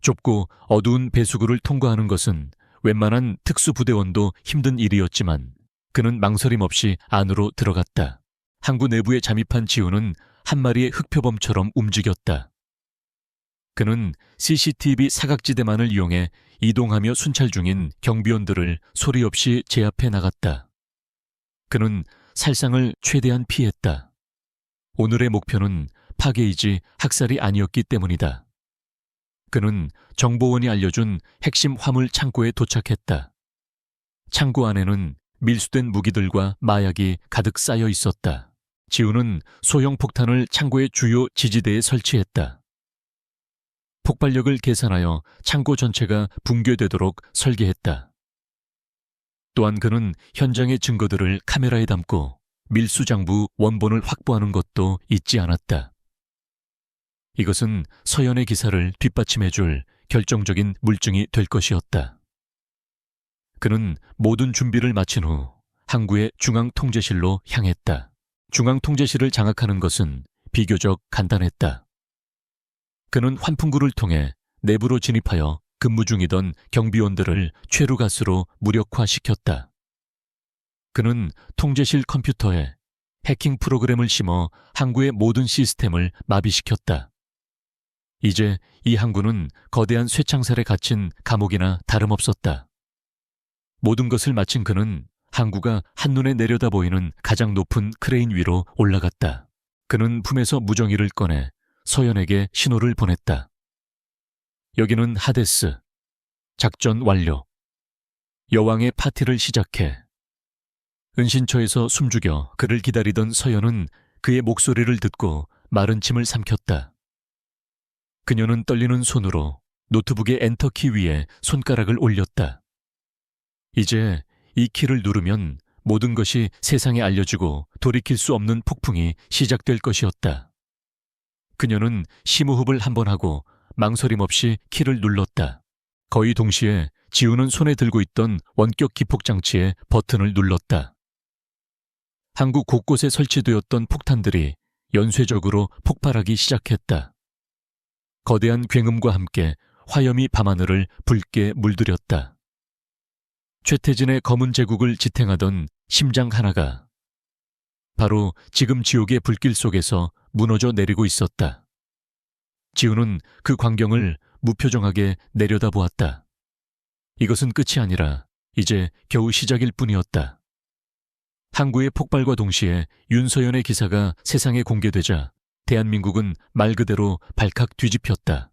좁고 어두운 배수구를 통과하는 것은 웬만한 특수부대원도 힘든 일이었지만 그는 망설임 없이 안으로 들어갔다. 항구 내부에 잠입한 지훈은 한 마리의 흑표범처럼 움직였다. 그는 CCTV 사각지대만을 이용해 이동하며 순찰 중인 경비원들을 소리 없이 제압해 나갔다. 그는 살상을 최대한 피했다. 오늘의 목표는 파괴이지 학살이 아니었기 때문이다. 그는 정보원이 알려준 핵심 화물 창고에 도착했다. 창고 안에는 밀수된 무기들과 마약이 가득 쌓여 있었다. 지훈은 소형 폭탄을 창고의 주요 지지대에 설치했다. 폭발력을 계산하여 창고 전체가 붕괴되도록 설계했다. 또한 그는 현장의 증거들을 카메라에 담고 밀수장부 원본을 확보하는 것도 잊지 않았다. 이것은 서연의 기사를 뒷받침해줄 결정적인 물증이 될 것이었다. 그는 모든 준비를 마친 후 항구의 중앙통제실로 향했다. 중앙통제실을 장악하는 것은 비교적 간단했다. 그는 환풍구를 통해 내부로 진입하여 근무 중이던 경비원들을 최루가스로 무력화시켰다. 그는 통제실 컴퓨터에 해킹 프로그램을 심어 항구의 모든 시스템을 마비시켰다. 이제 이 항구는 거대한 쇠창살에 갇힌 감옥이나 다름없었다. 모든 것을 마친 그는 항구가 한눈에 내려다 보이는 가장 높은 크레인 위로 올라갔다. 그는 품에서 무정이를 꺼내 서연에게 신호를 보냈다. 여기는 하데스. 작전 완료. 여왕의 파티를 시작해. 은신처에서 숨죽여 그를 기다리던 서연은 그의 목소리를 듣고 마른 침을 삼켰다. 그녀는 떨리는 손으로 노트북의 엔터키 위에 손가락을 올렸다. 이제 이 키를 누르면 모든 것이 세상에 알려지고 돌이킬 수 없는 폭풍이 시작될 것이었다. 그녀는 심호흡을 한 번 하고 망설임 없이 키를 눌렀다. 거의 동시에 지훈은 손에 들고 있던 원격 기폭장치의 버튼을 눌렀다. 항구 곳곳에 설치되었던 폭탄들이 연쇄적으로 폭발하기 시작했다. 거대한 굉음과 함께 화염이 밤하늘을 붉게 물들였다. 최태진의 검은 제국을 지탱하던 심장 하나가 바로 지금 지옥의 불길 속에서 무너져 내리고 있었다. 지훈은 그 광경을 무표정하게 내려다보았다. 이것은 끝이 아니라 이제 겨우 시작일 뿐이었다. 항구의 폭발과 동시에 윤서연의 기사가 세상에 공개되자 대한민국은 말 그대로 발칵 뒤집혔다.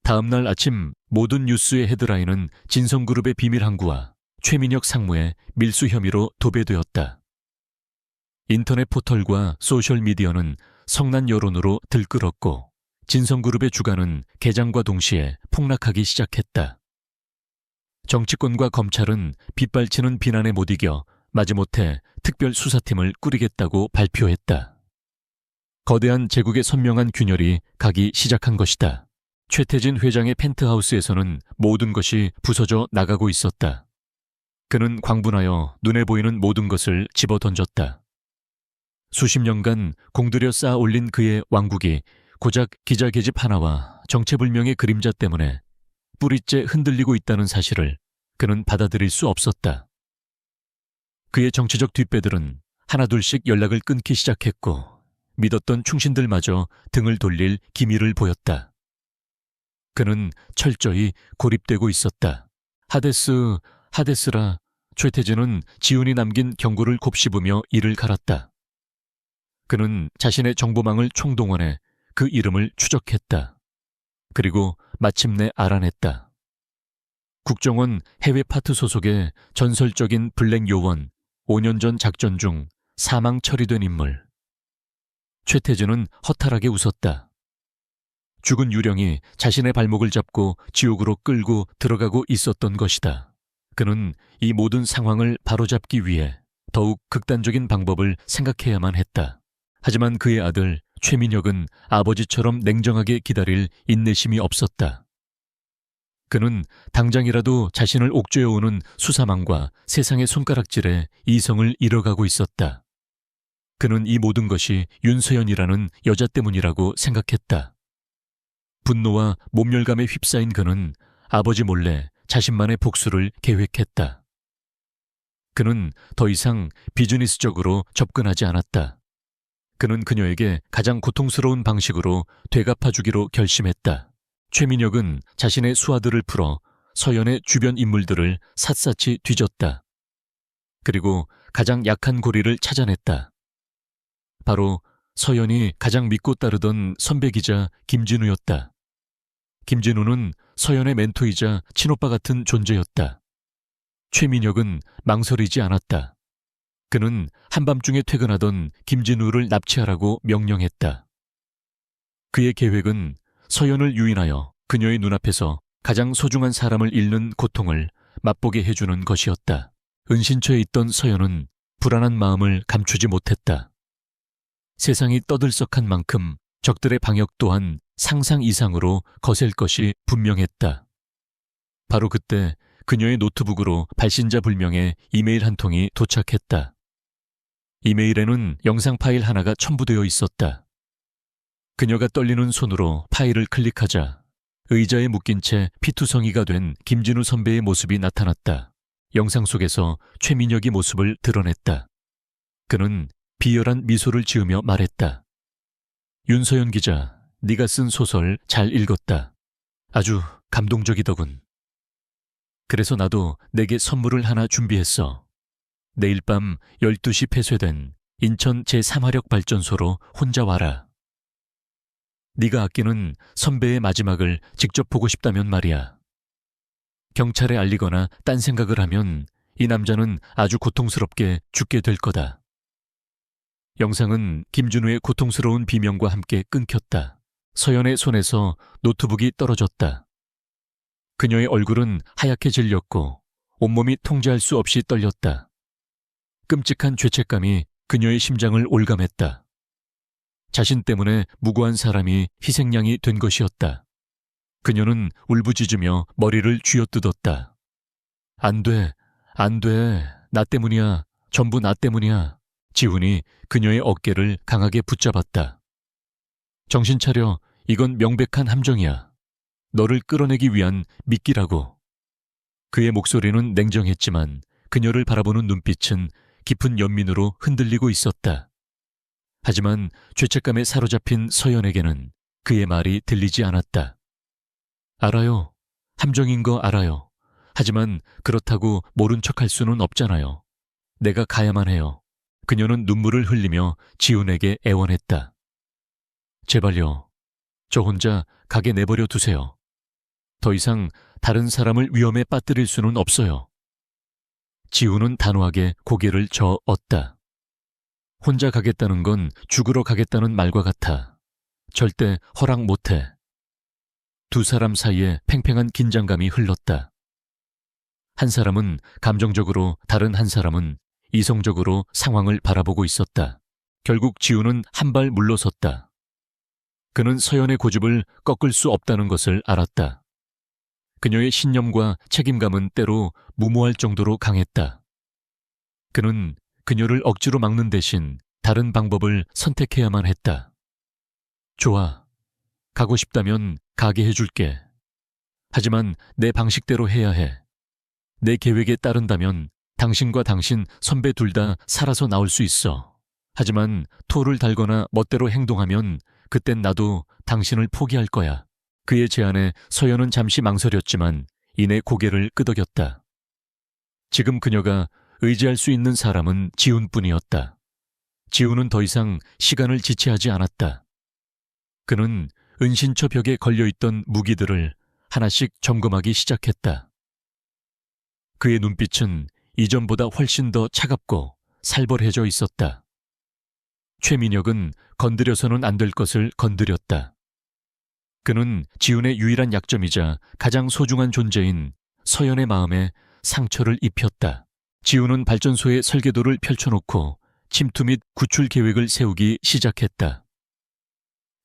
다음 날 아침 모든 뉴스의 헤드라인은 진성그룹의 비밀 항구와 최민혁 상무의 밀수 혐의로 도배되었다. 인터넷 포털과 소셜미디어는 성난 여론으로 들끓었고 진성그룹의 주가는 개장과 동시에 폭락하기 시작했다. 정치권과 검찰은 빗발치는 비난에 못 이겨 마지못해 특별수사팀을 꾸리겠다고 발표했다. 거대한 제국의 선명한 균열이 가기 시작한 것이다. 최태진 회장의 펜트하우스에서는 모든 것이 부서져 나가고 있었다. 그는 광분하여 눈에 보이는 모든 것을 집어던졌다. 수십 년간 공들여 쌓아 올린 그의 왕국이 고작 기자 계집 하나와 정체불명의 그림자 때문에 뿌리째 흔들리고 있다는 사실을 그는 받아들일 수 없었다. 그의 정치적 뒷배들은 하나둘씩 연락을 끊기 시작했고 믿었던 충신들마저 등을 돌릴 기미를 보였다. 그는 철저히 고립되고 있었다. 하데스라. 최태진은 지훈이 남긴 경고를 곱씹으며 이를 갈았다. 그는 자신의 정보망을 총동원해 그 이름을 추적했다. 그리고 마침내 알아냈다. 국정원 해외 파트 소속의 전설적인 블랙 요원, 5년 전 작전 중 사망 처리된 인물. 최태진은 허탈하게 웃었다. 죽은 유령이 자신의 발목을 잡고 지옥으로 끌고 들어가고 있었던 것이다. 그는 이 모든 상황을 바로잡기 위해 더욱 극단적인 방법을 생각해야만 했다. 하지만 그의 아들 최민혁은 아버지처럼 냉정하게 기다릴 인내심이 없었다. 그는 당장이라도 자신을 옥죄어오는 수사망과 세상의 손가락질에 이성을 잃어가고 있었다. 그는 이 모든 것이 윤서연이라는 여자 때문이라고 생각했다. 분노와 몸열감에 휩싸인 그는 아버지 몰래 자신만의 복수를 계획했다. 그는 더 이상 비즈니스적으로 접근하지 않았다. 그는 그녀에게 가장 고통스러운 방식으로 되갚아주기로 결심했다. 최민혁은 자신의 수하들을 풀어 서연의 주변 인물들을 샅샅이 뒤졌다. 그리고 가장 약한 고리를 찾아냈다. 바로 서연이 가장 믿고 따르던 선배 기자 김진우였다. 김진우는 서연의 멘토이자 친오빠 같은 존재였다. 최민혁은 망설이지 않았다. 그는 한밤중에 퇴근하던 김진우를 납치하라고 명령했다. 그의 계획은 서연을 유인하여 그녀의 눈앞에서 가장 소중한 사람을 잃는 고통을 맛보게 해주는 것이었다. 은신처에 있던 서연은 불안한 마음을 감추지 못했다. 세상이 떠들썩한 만큼 적들의 방역 또한 상상 이상으로 거셀 것이 분명했다. 바로 그때 그녀의 노트북으로 발신자 불명의 이메일 한 통이 도착했다. 이메일에는 영상 파일 하나가 첨부되어 있었다. 그녀가 떨리는 손으로 파일을 클릭하자 의자에 묶인 채 피투성이가 된 김진우 선배의 모습이 나타났다. 영상 속에서 최민혁이 모습을 드러냈다. 그는 비열한 미소를 지으며 말했다. 윤서연 기자, 네가 쓴 소설 잘 읽었다. 아주 감동적이더군. 그래서 나도 내게 선물을 하나 준비했어. 내일 밤 12시 폐쇄된 인천 제3화력 발전소로 혼자 와라. 네가 아끼는 선배의 마지막을 직접 보고 싶다면 말이야. 경찰에 알리거나 딴 생각을 하면 이 남자는 아주 고통스럽게 죽게 될 거다. 영상은 김준우의 고통스러운 비명과 함께 끊겼다. 서연의 손에서 노트북이 떨어졌다. 그녀의 얼굴은 하얗게 질렸고 온몸이 통제할 수 없이 떨렸다. 끔찍한 죄책감이 그녀의 심장을 올감했다. 자신 때문에 무고한 사람이 희생양이 된 것이었다. 그녀는 울부짖으며 머리를 쥐어뜯었다. 안 돼, 안 돼. 나 때문이야. 전부 나 때문이야. 지훈이 그녀의 어깨를 강하게 붙잡았다. 정신 차려. 이건 명백한 함정이야. 너를 끌어내기 위한 미끼라고. 그의 목소리는 냉정했지만 그녀를 바라보는 눈빛은 깊은 연민으로 흔들리고 있었다. 하지만 죄책감에 사로잡힌 서연에게는 그의 말이 들리지 않았다. 알아요. 함정인 거 알아요. 하지만 그렇다고 모른 척할 수는 없잖아요. 내가 가야만 해요. 그녀는 눈물을 흘리며 지훈에게 애원했다. 제발요. 저 혼자 가게 내버려 두세요. 더 이상 다른 사람을 위험에 빠뜨릴 수는 없어요. 지훈은 단호하게 고개를 저었다. 혼자 가겠다는 건 죽으러 가겠다는 말과 같아. 절대 허락 못해. 두 사람 사이에 팽팽한 긴장감이 흘렀다. 한 사람은 감정적으로, 다른 한 사람은 이성적으로 상황을 바라보고 있었다. 결국 지우는 한 발 물러섰다. 그는 서연의 고집을 꺾을 수 없다는 것을 알았다. 그녀의 신념과 책임감은 때로 무모할 정도로 강했다. 그는 그녀를 억지로 막는 대신 다른 방법을 선택해야만 했다. 좋아. 가고 싶다면 가게 해줄게. 하지만 내 방식대로 해야 해. 내 계획에 따른다면 당신과 당신 선배 둘 다 살아서 나올 수 있어. 하지만 토를 달거나 멋대로 행동하면 그땐 나도 당신을 포기할 거야. 그의 제안에 서연은 잠시 망설였지만 이내 고개를 끄덕였다. 지금 그녀가 의지할 수 있는 사람은 지훈뿐이었다. 지훈은 더 이상 시간을 지체하지 않았다. 그는 은신처 벽에 걸려있던 무기들을 하나씩 점검하기 시작했다. 그의 눈빛은 이전보다 훨씬 더 차갑고 살벌해져 있었다. 최민혁은 건드려서는 안 될 것을 건드렸다. 그는 지훈의 유일한 약점이자 가장 소중한 존재인 서연의 마음에 상처를 입혔다. 지훈은 발전소의 설계도를 펼쳐놓고 침투 및 구출 계획을 세우기 시작했다.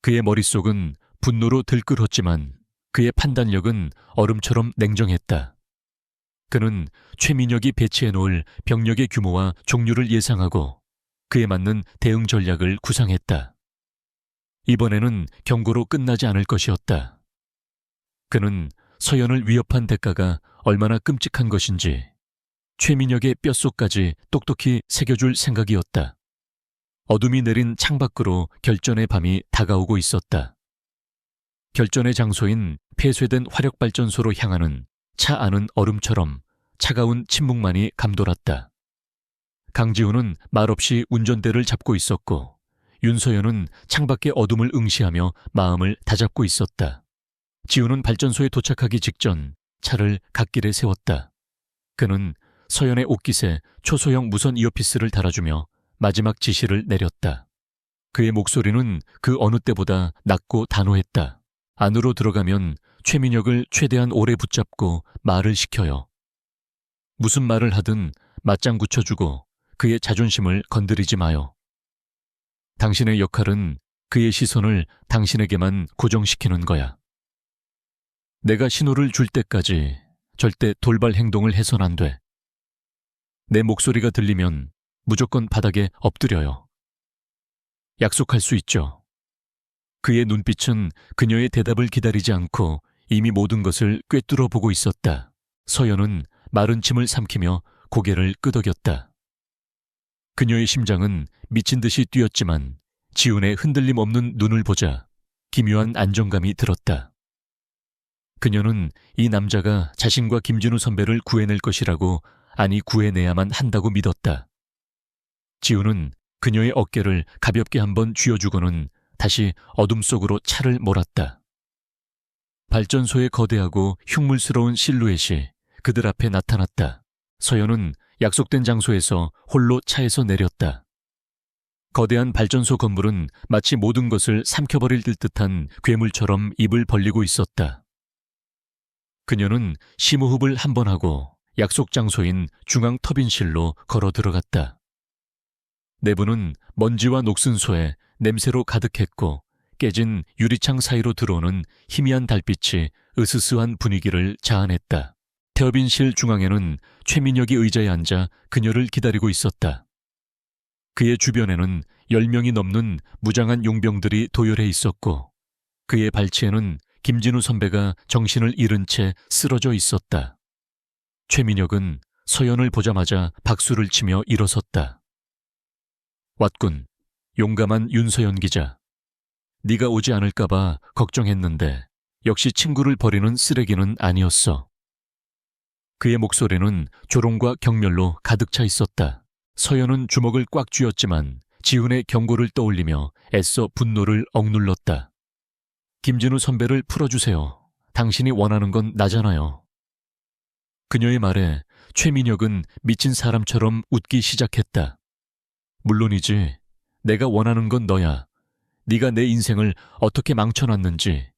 그의 머릿속은 분노로 들끓었지만 그의 판단력은 얼음처럼 냉정했다. 그는 최민혁이 배치해놓을 병력의 규모와 종류를 예상하고 그에 맞는 대응 전략을 구상했다. 이번에는 경고로 끝나지 않을 것이었다. 그는 서연을 위협한 대가가 얼마나 끔찍한 것인지 최민혁의 뼛속까지 똑똑히 새겨줄 생각이었다. 어둠이 내린 창밖으로 결전의 밤이 다가오고 있었다. 결전의 장소인 폐쇄된 화력발전소로 향하는 차 안은 얼음처럼 차가운 침묵만이 감돌았다. 강지훈은 말없이 운전대를 잡고 있었고 윤서연은 창밖의 어둠을 응시하며 마음을 다잡고 있었다. 지훈은 발전소에 도착하기 직전 차를 갓길에 세웠다. 그는 서연의 옷깃에 초소형 무선 이어피스를 달아주며 마지막 지시를 내렸다. 그의 목소리는 그 어느 때보다 낮고 단호했다. 안으로 들어가면 최민혁을 최대한 오래 붙잡고 말을 시켜요. 무슨 말을 하든 맞장 붙여주고 그의 자존심을 건드리지 마요. 당신의 역할은 그의 시선을 당신에게만 고정시키는 거야. 내가 신호를 줄 때까지 절대 돌발 행동을 해선 안 돼. 내 목소리가 들리면 무조건 바닥에 엎드려요. 약속할 수 있죠. 그의 눈빛은 그녀의 대답을 기다리지 않고 이미 모든 것을 꿰뚫어 보고 있었다. 서연은 마른 침을 삼키며 고개를 끄덕였다. 그녀의 심장은 미친 듯이 뛰었지만 지훈의 흔들림 없는 눈을 보자 기묘한 안정감이 들었다. 그녀는 이 남자가 자신과 김진우 선배를 구해낼 것이라고, 아니 구해내야만 한다고 믿었다. 지훈은 그녀의 어깨를 가볍게 한번 쥐어주고는 다시 어둠 속으로 차를 몰았다. 발전소의 거대하고 흉물스러운 실루엣이 그들 앞에 나타났다. 서연은 약속된 장소에서 홀로 차에서 내렸다. 거대한 발전소 건물은 마치 모든 것을 삼켜버릴 듯한 괴물처럼 입을 벌리고 있었다. 그녀는 심호흡을 한 번 하고 약속 장소인 중앙 터빈실로 걸어 들어갔다. 내부는 먼지와 녹슨 소에 냄새로 가득했고 깨진 유리창 사이로 들어오는 희미한 달빛이 으스스한 분위기를 자아냈다. 터빈실 중앙에는 최민혁이 의자에 앉아 그녀를 기다리고 있었다. 그의 주변에는 10명이 넘는 무장한 용병들이 도열해 있었고 그의 발치에는 김진우 선배가 정신을 잃은 채 쓰러져 있었다. 최민혁은 서연을 보자마자 박수를 치며 일어섰다. 왔군. 용감한 윤서연 기자. 네가 오지 않을까봐 걱정했는데 역시 친구를 버리는 쓰레기는 아니었어. 그의 목소리는 조롱과 경멸로 가득 차 있었다. 서연은 주먹을 꽉 쥐었지만 지훈의 경고를 떠올리며 애써 분노를 억눌렀다. 김진우 선배를 풀어주세요. 당신이 원하는 건 나잖아요. 그녀의 말에 최민혁은 미친 사람처럼 웃기 시작했다. 물론이지. 내가 원하는 건 너야. 네가 내 인생을 어떻게 망쳐놨는지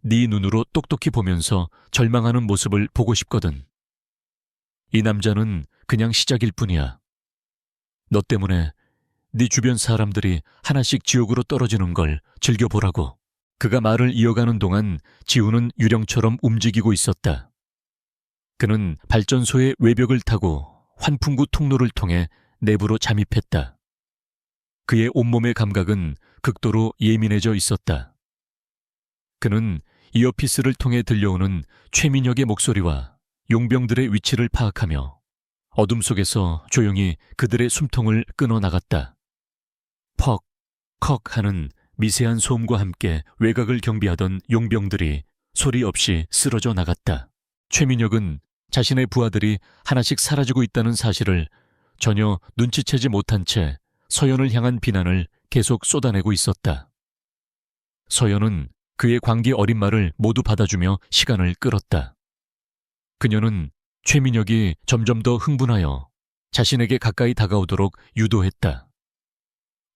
네 눈으로 똑똑히 보면서 절망하는 모습을 보고 싶거든. 이 남자는 그냥 시작일 뿐이야. 너 때문에 네 주변 사람들이 하나씩 지옥으로 떨어지는 걸 즐겨보라고. 그가 말을 이어가는 동안 지우는 유령처럼 움직이고 있었다. 그는 발전소의 외벽을 타고 환풍구 통로를 통해 내부로 잠입했다. 그의 온몸의 감각은 극도로 예민해져 있었다. 그는 이어피스를 통해 들려오는 최민혁의 목소리와 용병들의 위치를 파악하며 어둠 속에서 조용히 그들의 숨통을 끊어 나갔다. 퍽, 컥 하는 미세한 소음과 함께 외곽을 경비하던 용병들이 소리 없이 쓰러져 나갔다. 최민혁은 자신의 부하들이 하나씩 사라지고 있다는 사실을 전혀 눈치채지 못한 채 서연을 향한 비난을 계속 쏟아내고 있었다. 서연은 그의 광기 어린 말을 모두 받아주며 시간을 끌었다. 그녀는 최민혁이 점점 더 흥분하여 자신에게 가까이 다가오도록 유도했다.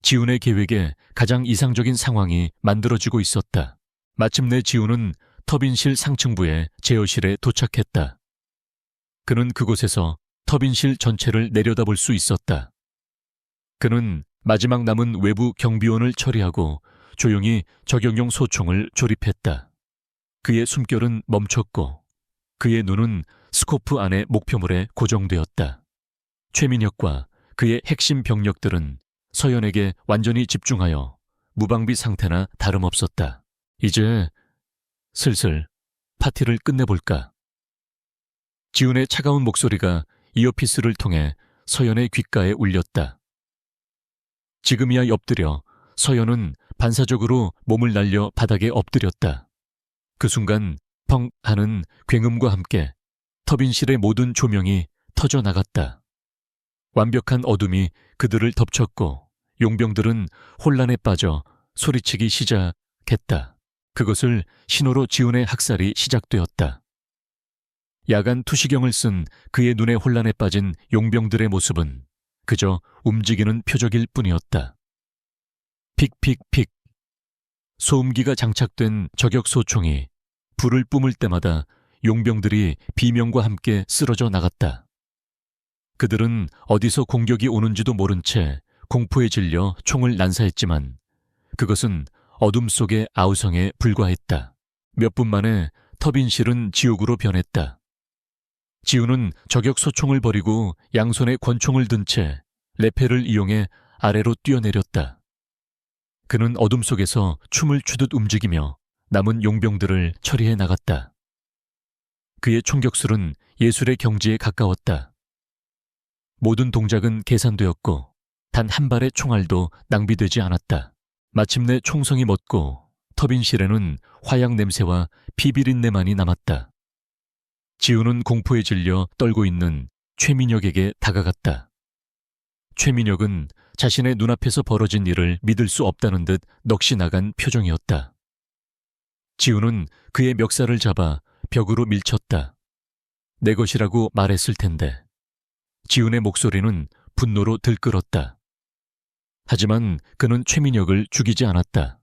지훈의 계획에 가장 이상적인 상황이 만들어지고 있었다. 마침내 지훈은 터빈실 상층부의 제어실에 도착했다. 그는 그곳에서 터빈실 전체를 내려다볼 수 있었다. 그는 마지막 남은 외부 경비원을 처리하고 조용히 적용용 소총을 조립했다. 그의 숨결은 멈췄고 그의 눈은 스코프 안의 목표물에 고정되었다. 최민혁과 그의 핵심 병력들은 서연에게 완전히 집중하여 무방비 상태나 다름없었다. 이제 슬슬 파티를 끝내볼까? 지훈의 차가운 목소리가 이어피스를 통해 서연의 귓가에 울렸다. 지금이야 엎드려 서연은 반사적으로 몸을 날려 바닥에 엎드렸다. 그 순간 펑 하는 굉음과 함께 터빈실의 모든 조명이 터져 나갔다. 완벽한 어둠이 그들을 덮쳤고 용병들은 혼란에 빠져 소리치기 시작했다. 그것을 신호로 지훈의 학살이 시작되었다. 야간 투시경을 쓴 그의 눈에 혼란에 빠진 용병들의 모습은 그저 움직이는 표적일 뿐이었다. 픽픽픽. 소음기가 장착된 저격소총이 불을 뿜을 때마다 용병들이 비명과 함께 쓰러져 나갔다. 그들은 어디서 공격이 오는지도 모른 채 공포에 질려 총을 난사했지만 그것은 어둠 속의 아우성에 불과했다. 몇 분 만에 터빈실은 지옥으로 변했다. 지훈은 저격소총을 버리고 양손에 권총을 든 채 레펠을 이용해 아래로 뛰어내렸다. 그는 어둠 속에서 춤을 추듯 움직이며 남은 용병들을 처리해 나갔다. 그의 총격술은 예술의 경지에 가까웠다. 모든 동작은 계산되었고 단 한 발의 총알도 낭비되지 않았다. 마침내 총성이 멎고 터빈실에는 화약 냄새와 피 비린내만이 남았다. 지훈은 공포에 질려 떨고 있는 최민혁에게 다가갔다. 최민혁은 자신의 눈앞에서 벌어진 일을 믿을 수 없다는 듯 넋이 나간 표정이었다. 지훈은 그의 멱살을 잡아 벽으로 밀쳤다. 내 것이라고 말했을 텐데. 지훈의 목소리는 분노로 들끓었다. 하지만 그는 최민혁을 죽이지 않았다.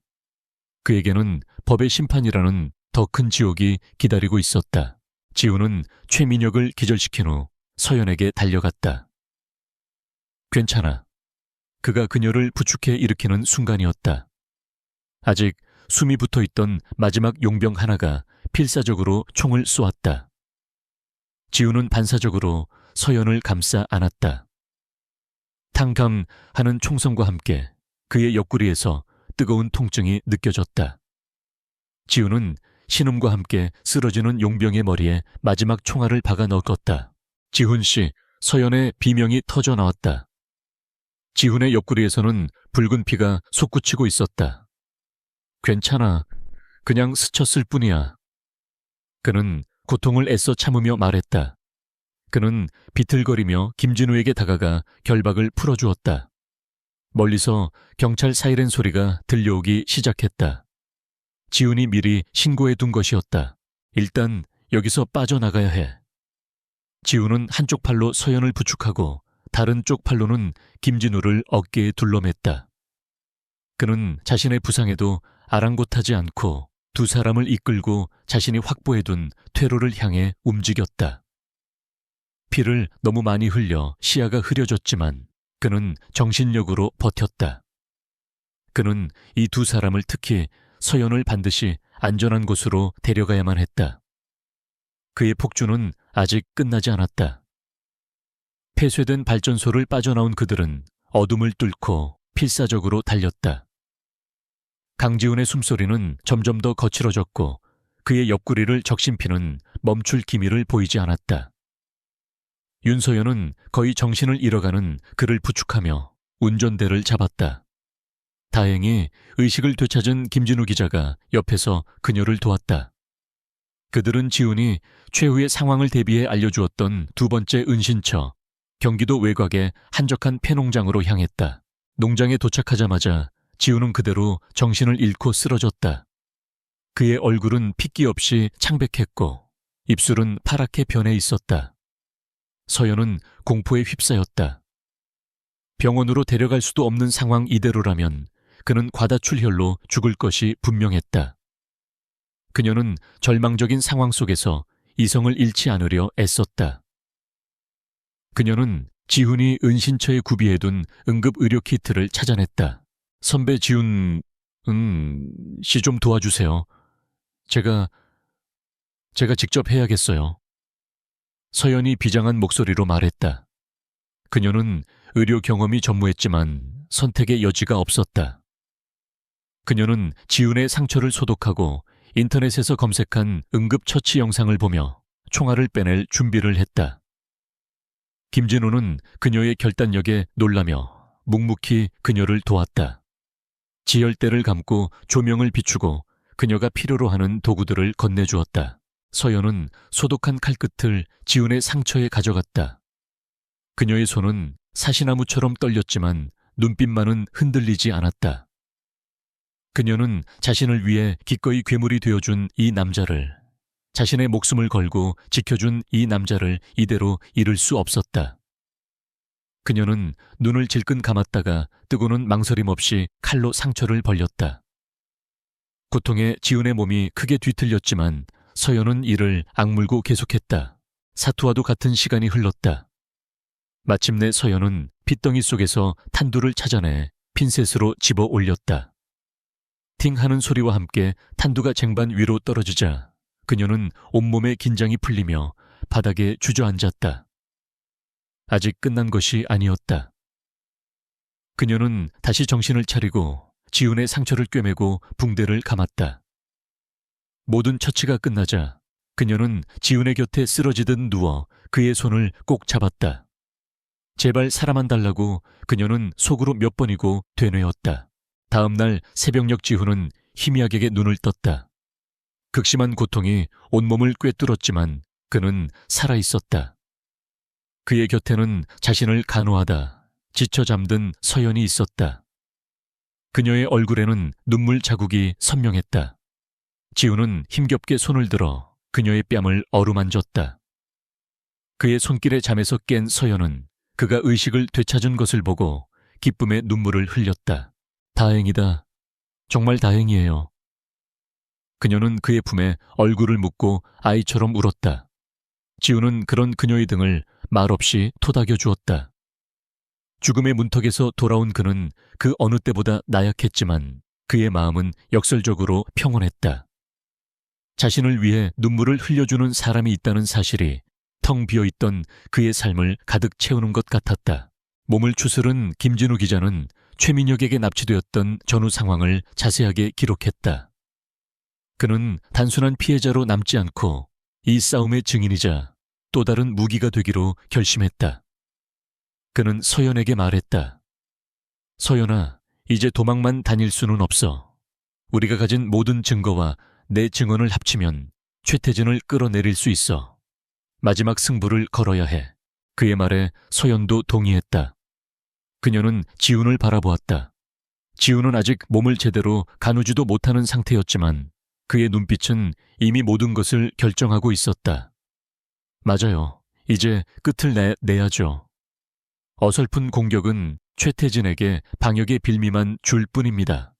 그에게는 법의 심판이라는 더 큰 지옥이 기다리고 있었다. 지훈은 최민혁을 기절시킨 후 서연에게 달려갔다. 괜찮아. 그가 그녀를 부축해 일으키는 순간이었다. 아직 숨이 붙어있던 마지막 용병 하나가 필사적으로 총을 쏘았다. 지훈은 반사적으로 서연을 감싸 안았다. 탕탕 하는 총성과 함께 그의 옆구리에서 뜨거운 통증이 느껴졌다. 지훈은 신음과 함께 쓰러지는 용병의 머리에 마지막 총알을 박아 넣었다. 지훈 씨, 서연의 비명이 터져 나왔다. 지훈의 옆구리에서는 붉은 피가 솟구치고 있었다. 괜찮아. 그냥 스쳤을 뿐이야. 그는 고통을 애써 참으며 말했다. 그는 비틀거리며 김진우에게 다가가 결박을 풀어주었다. 멀리서 경찰 사이렌 소리가 들려오기 시작했다. 지훈이 미리 신고해둔 것이었다. 일단 여기서 빠져나가야 해. 지훈은 한쪽 팔로 서연을 부축하고 다른 쪽 팔로는 김진우를 어깨에 둘러맸다. 그는 자신의 부상에도 아랑곳하지 않고 두 사람을 이끌고 자신이 확보해둔 퇴로를 향해 움직였다. 피를 너무 많이 흘려 시야가 흐려졌지만 그는 정신력으로 버텼다. 그는 이 두 사람을, 특히 서연을 반드시 안전한 곳으로 데려가야만 했다. 그의 폭주는 아직 끝나지 않았다. 폐쇄된 발전소를 빠져나온 그들은 어둠을 뚫고 필사적으로 달렸다. 강지훈의 숨소리는 점점 더 거칠어졌고 그의 옆구리를 적신 피는 멈출 기미를 보이지 않았다. 윤서연은 거의 정신을 잃어가는 그를 부축하며 운전대를 잡았다. 다행히 의식을 되찾은 김진우 기자가 옆에서 그녀를 도왔다. 그들은 지훈이 최후의 상황을 대비해 알려주었던 두 번째 은신처, 경기도 외곽의 한적한 폐농장으로 향했다. 농장에 도착하자마자 지훈은 그대로 정신을 잃고 쓰러졌다. 그의 얼굴은 핏기 없이 창백했고 입술은 파랗게 변해 있었다. 서연은 공포에 휩싸였다. 병원으로 데려갈 수도 없는 상황 이대로라면 그는 과다출혈로 죽을 것이 분명했다. 그녀는 절망적인 상황 속에서 이성을 잃지 않으려 애썼다. 그녀는 지훈이 은신처에 구비해둔 응급의료 키트를 찾아냈다. 선배 지훈, 씨 좀 도와주세요. 제가 직접 해야겠어요. 서연이 비장한 목소리로 말했다. 그녀는 의료 경험이 전무했지만 선택의 여지가 없었다. 그녀는 지훈의 상처를 소독하고 인터넷에서 검색한 응급처치 영상을 보며 총알을 빼낼 준비를 했다. 김진우는 그녀의 결단력에 놀라며 묵묵히 그녀를 도왔다. 지혈대를 감고 조명을 비추고 그녀가 필요로 하는 도구들을 건네주었다. 서연은 소독한 칼끝을 지훈의 상처에 가져갔다. 그녀의 손은 사시나무처럼 떨렸지만 눈빛만은 흔들리지 않았다. 그녀는 자신을 위해 기꺼이 괴물이 되어준 이 남자를, 자신의 목숨을 걸고 지켜준 이 남자를 이대로 잃을 수 없었다. 그녀는 눈을 질끈 감았다가 뜨고는 망설임 없이 칼로 상처를 벌렸다. 고통에 지훈의 몸이 크게 뒤틀렸지만 서연은 이를 악물고 계속했다. 사투와도 같은 시간이 흘렀다. 마침내 서연은 핏덩이 속에서 탄두를 찾아내 핀셋으로 집어 올렸다. 팅 하는 소리와 함께 탄두가 쟁반 위로 떨어지자 그녀는 온몸의 긴장이 풀리며 바닥에 주저앉았다. 아직 끝난 것이 아니었다. 그녀는 다시 정신을 차리고 지훈의 상처를 꿰매고 붕대를 감았다. 모든 처치가 끝나자 그녀는 지훈의 곁에 쓰러지듯 누워 그의 손을 꼭 잡았다. 제발 살아만 달라고 그녀는 속으로 몇 번이고 되뇌었다. 다음 날 새벽녘 지훈은 희미하게 눈을 떴다. 극심한 고통이 온몸을 꿰뚫었지만 그는 살아있었다. 그의 곁에는 자신을 간호하다 지쳐 잠든 서연이 있었다. 그녀의 얼굴에는 눈물 자국이 선명했다. 지훈은 힘겹게 손을 들어 그녀의 뺨을 어루만졌다. 그의 손길에 잠에서 깬 서연은 그가 의식을 되찾은 것을 보고 기쁨의 눈물을 흘렸다. 다행이다. 정말 다행이에요. 그녀는 그의 품에 얼굴을 묻고 아이처럼 울었다. 지훈은 그런 그녀의 등을 말없이 토닥여 주었다. 죽음의 문턱에서 돌아온 그는 그 어느 때보다 나약했지만 그의 마음은 역설적으로 평온했다. 자신을 위해 눈물을 흘려주는 사람이 있다는 사실이 텅 비어있던 그의 삶을 가득 채우는 것 같았다. 몸을 추스른 김진우 기자는 최민혁에게 납치되었던 전후 상황을 자세하게 기록했다. 그는 단순한 피해자로 남지 않고 이 싸움의 증인이자 또 다른 무기가 되기로 결심했다. 그는 서연에게 말했다. 서연아, 이제 도망만 다닐 수는 없어. 우리가 가진 모든 증거와 내 증언을 합치면 최태진을 끌어내릴 수 있어. 마지막 승부를 걸어야 해. 그의 말에 서연도 동의했다. 그녀는 지훈을 바라보았다. 지훈은 아직 몸을 제대로 가누지도 못하는 상태였지만 그의 눈빛은 이미 모든 것을 결정하고 있었다. 맞아요. 이제 끝을 내야죠. 어설픈 공격은 최태진에게 방역의 빌미만 줄 뿐입니다.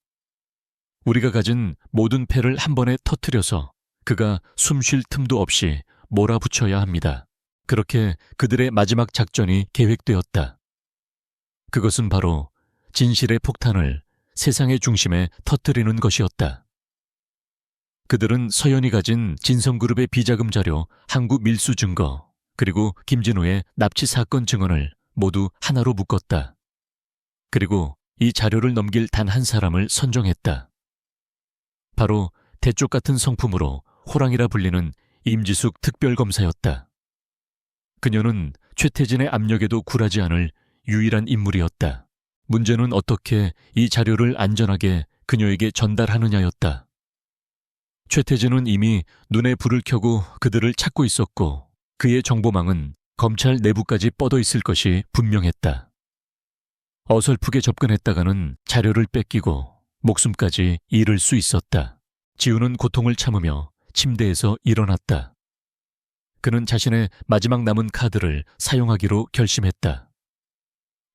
우리가 가진 모든 패를 한 번에 터뜨려서 그가 숨 쉴 틈도 없이 몰아붙여야 합니다. 그렇게 그들의 마지막 작전이 계획되었다. 그것은 바로 진실의 폭탄을 세상의 중심에 터뜨리는 것이었다. 그들은 서연이 가진 진성그룹의 비자금 자료, 항구 밀수 증거, 그리고 김진우의 납치 사건 증언을 모두 하나로 묶었다. 그리고 이 자료를 넘길 단 한 사람을 선정했다. 바로 대쪽 같은 성품으로 호랑이라 불리는 임지숙 특별검사였다. 그녀는 최태진의 압력에도 굴하지 않을 유일한 인물이었다. 문제는 어떻게 이 자료를 안전하게 그녀에게 전달하느냐였다. 최태진은 이미 눈에 불을 켜고 그들을 찾고 있었고 그의 정보망은 검찰 내부까지 뻗어 있을 것이 분명했다. 어설프게 접근했다가는 자료를 뺏기고 목숨까지 잃을 수 있었다. 지우는 고통을 참으며 침대에서 일어났다. 그는 자신의 마지막 남은 카드를 사용하기로 결심했다.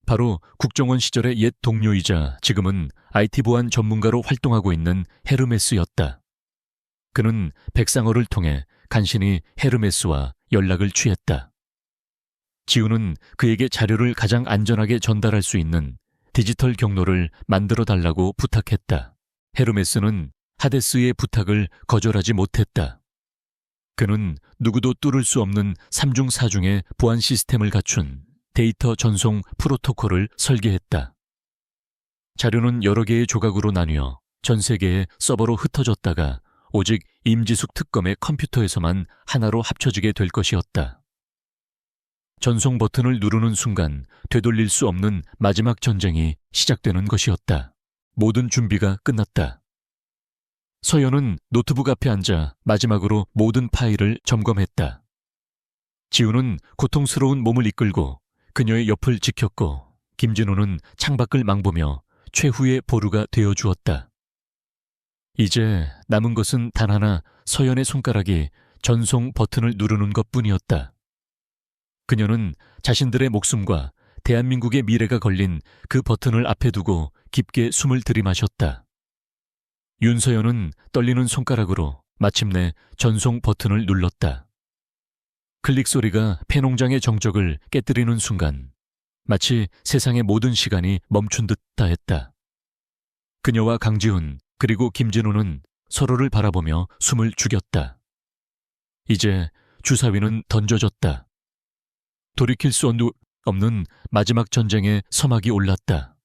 바로 국정원 시절의 옛 동료이자 지금은 IT 보안 전문가로 활동하고 있는 헤르메스였다. 그는 백상어를 통해 간신히 헤르메스와 연락을 취했다. 지우는 그에게 자료를 가장 안전하게 전달할 수 있는 디지털 경로를 만들어 달라고 부탁했다. 헤르메스는 하데스의 부탁을 거절하지 못했다. 그는 누구도 뚫을 수 없는 3중 4중의 보안 시스템을 갖춘 데이터 전송 프로토콜을 설계했다. 자료는 여러 개의 조각으로 나뉘어 전 세계의 서버로 흩어졌다가 오직 임지숙 특검의 컴퓨터에서만 하나로 합쳐지게 될 것이었다. 전송 버튼을 누르는 순간 되돌릴 수 없는 마지막 전쟁이 시작되는 것이었다. 모든 준비가 끝났다. 서연은 노트북 앞에 앉아 마지막으로 모든 파일을 점검했다. 지우는 고통스러운 몸을 이끌고 그녀의 옆을 지켰고 김진우는 창밖을 망보며 최후의 보루가 되어주었다. 이제 남은 것은 단 하나 서연의 손가락이 전송 버튼을 누르는 것뿐이었다. 그녀는 자신들의 목숨과 대한민국의 미래가 걸린 그 버튼을 앞에 두고 깊게 숨을 들이마셨다. 윤서연은 떨리는 손가락으로 마침내 전송 버튼을 눌렀다. 클릭 소리가 폐농장의 정적을 깨뜨리는 순간 마치 세상의 모든 시간이 멈춘 듯 했다. 그녀와 강지훈 그리고 김진우는 서로를 바라보며 숨을 죽였다. 이제 주사위는 던져졌다. 돌이킬 수 없는 마지막 전쟁의 서막이 올랐다.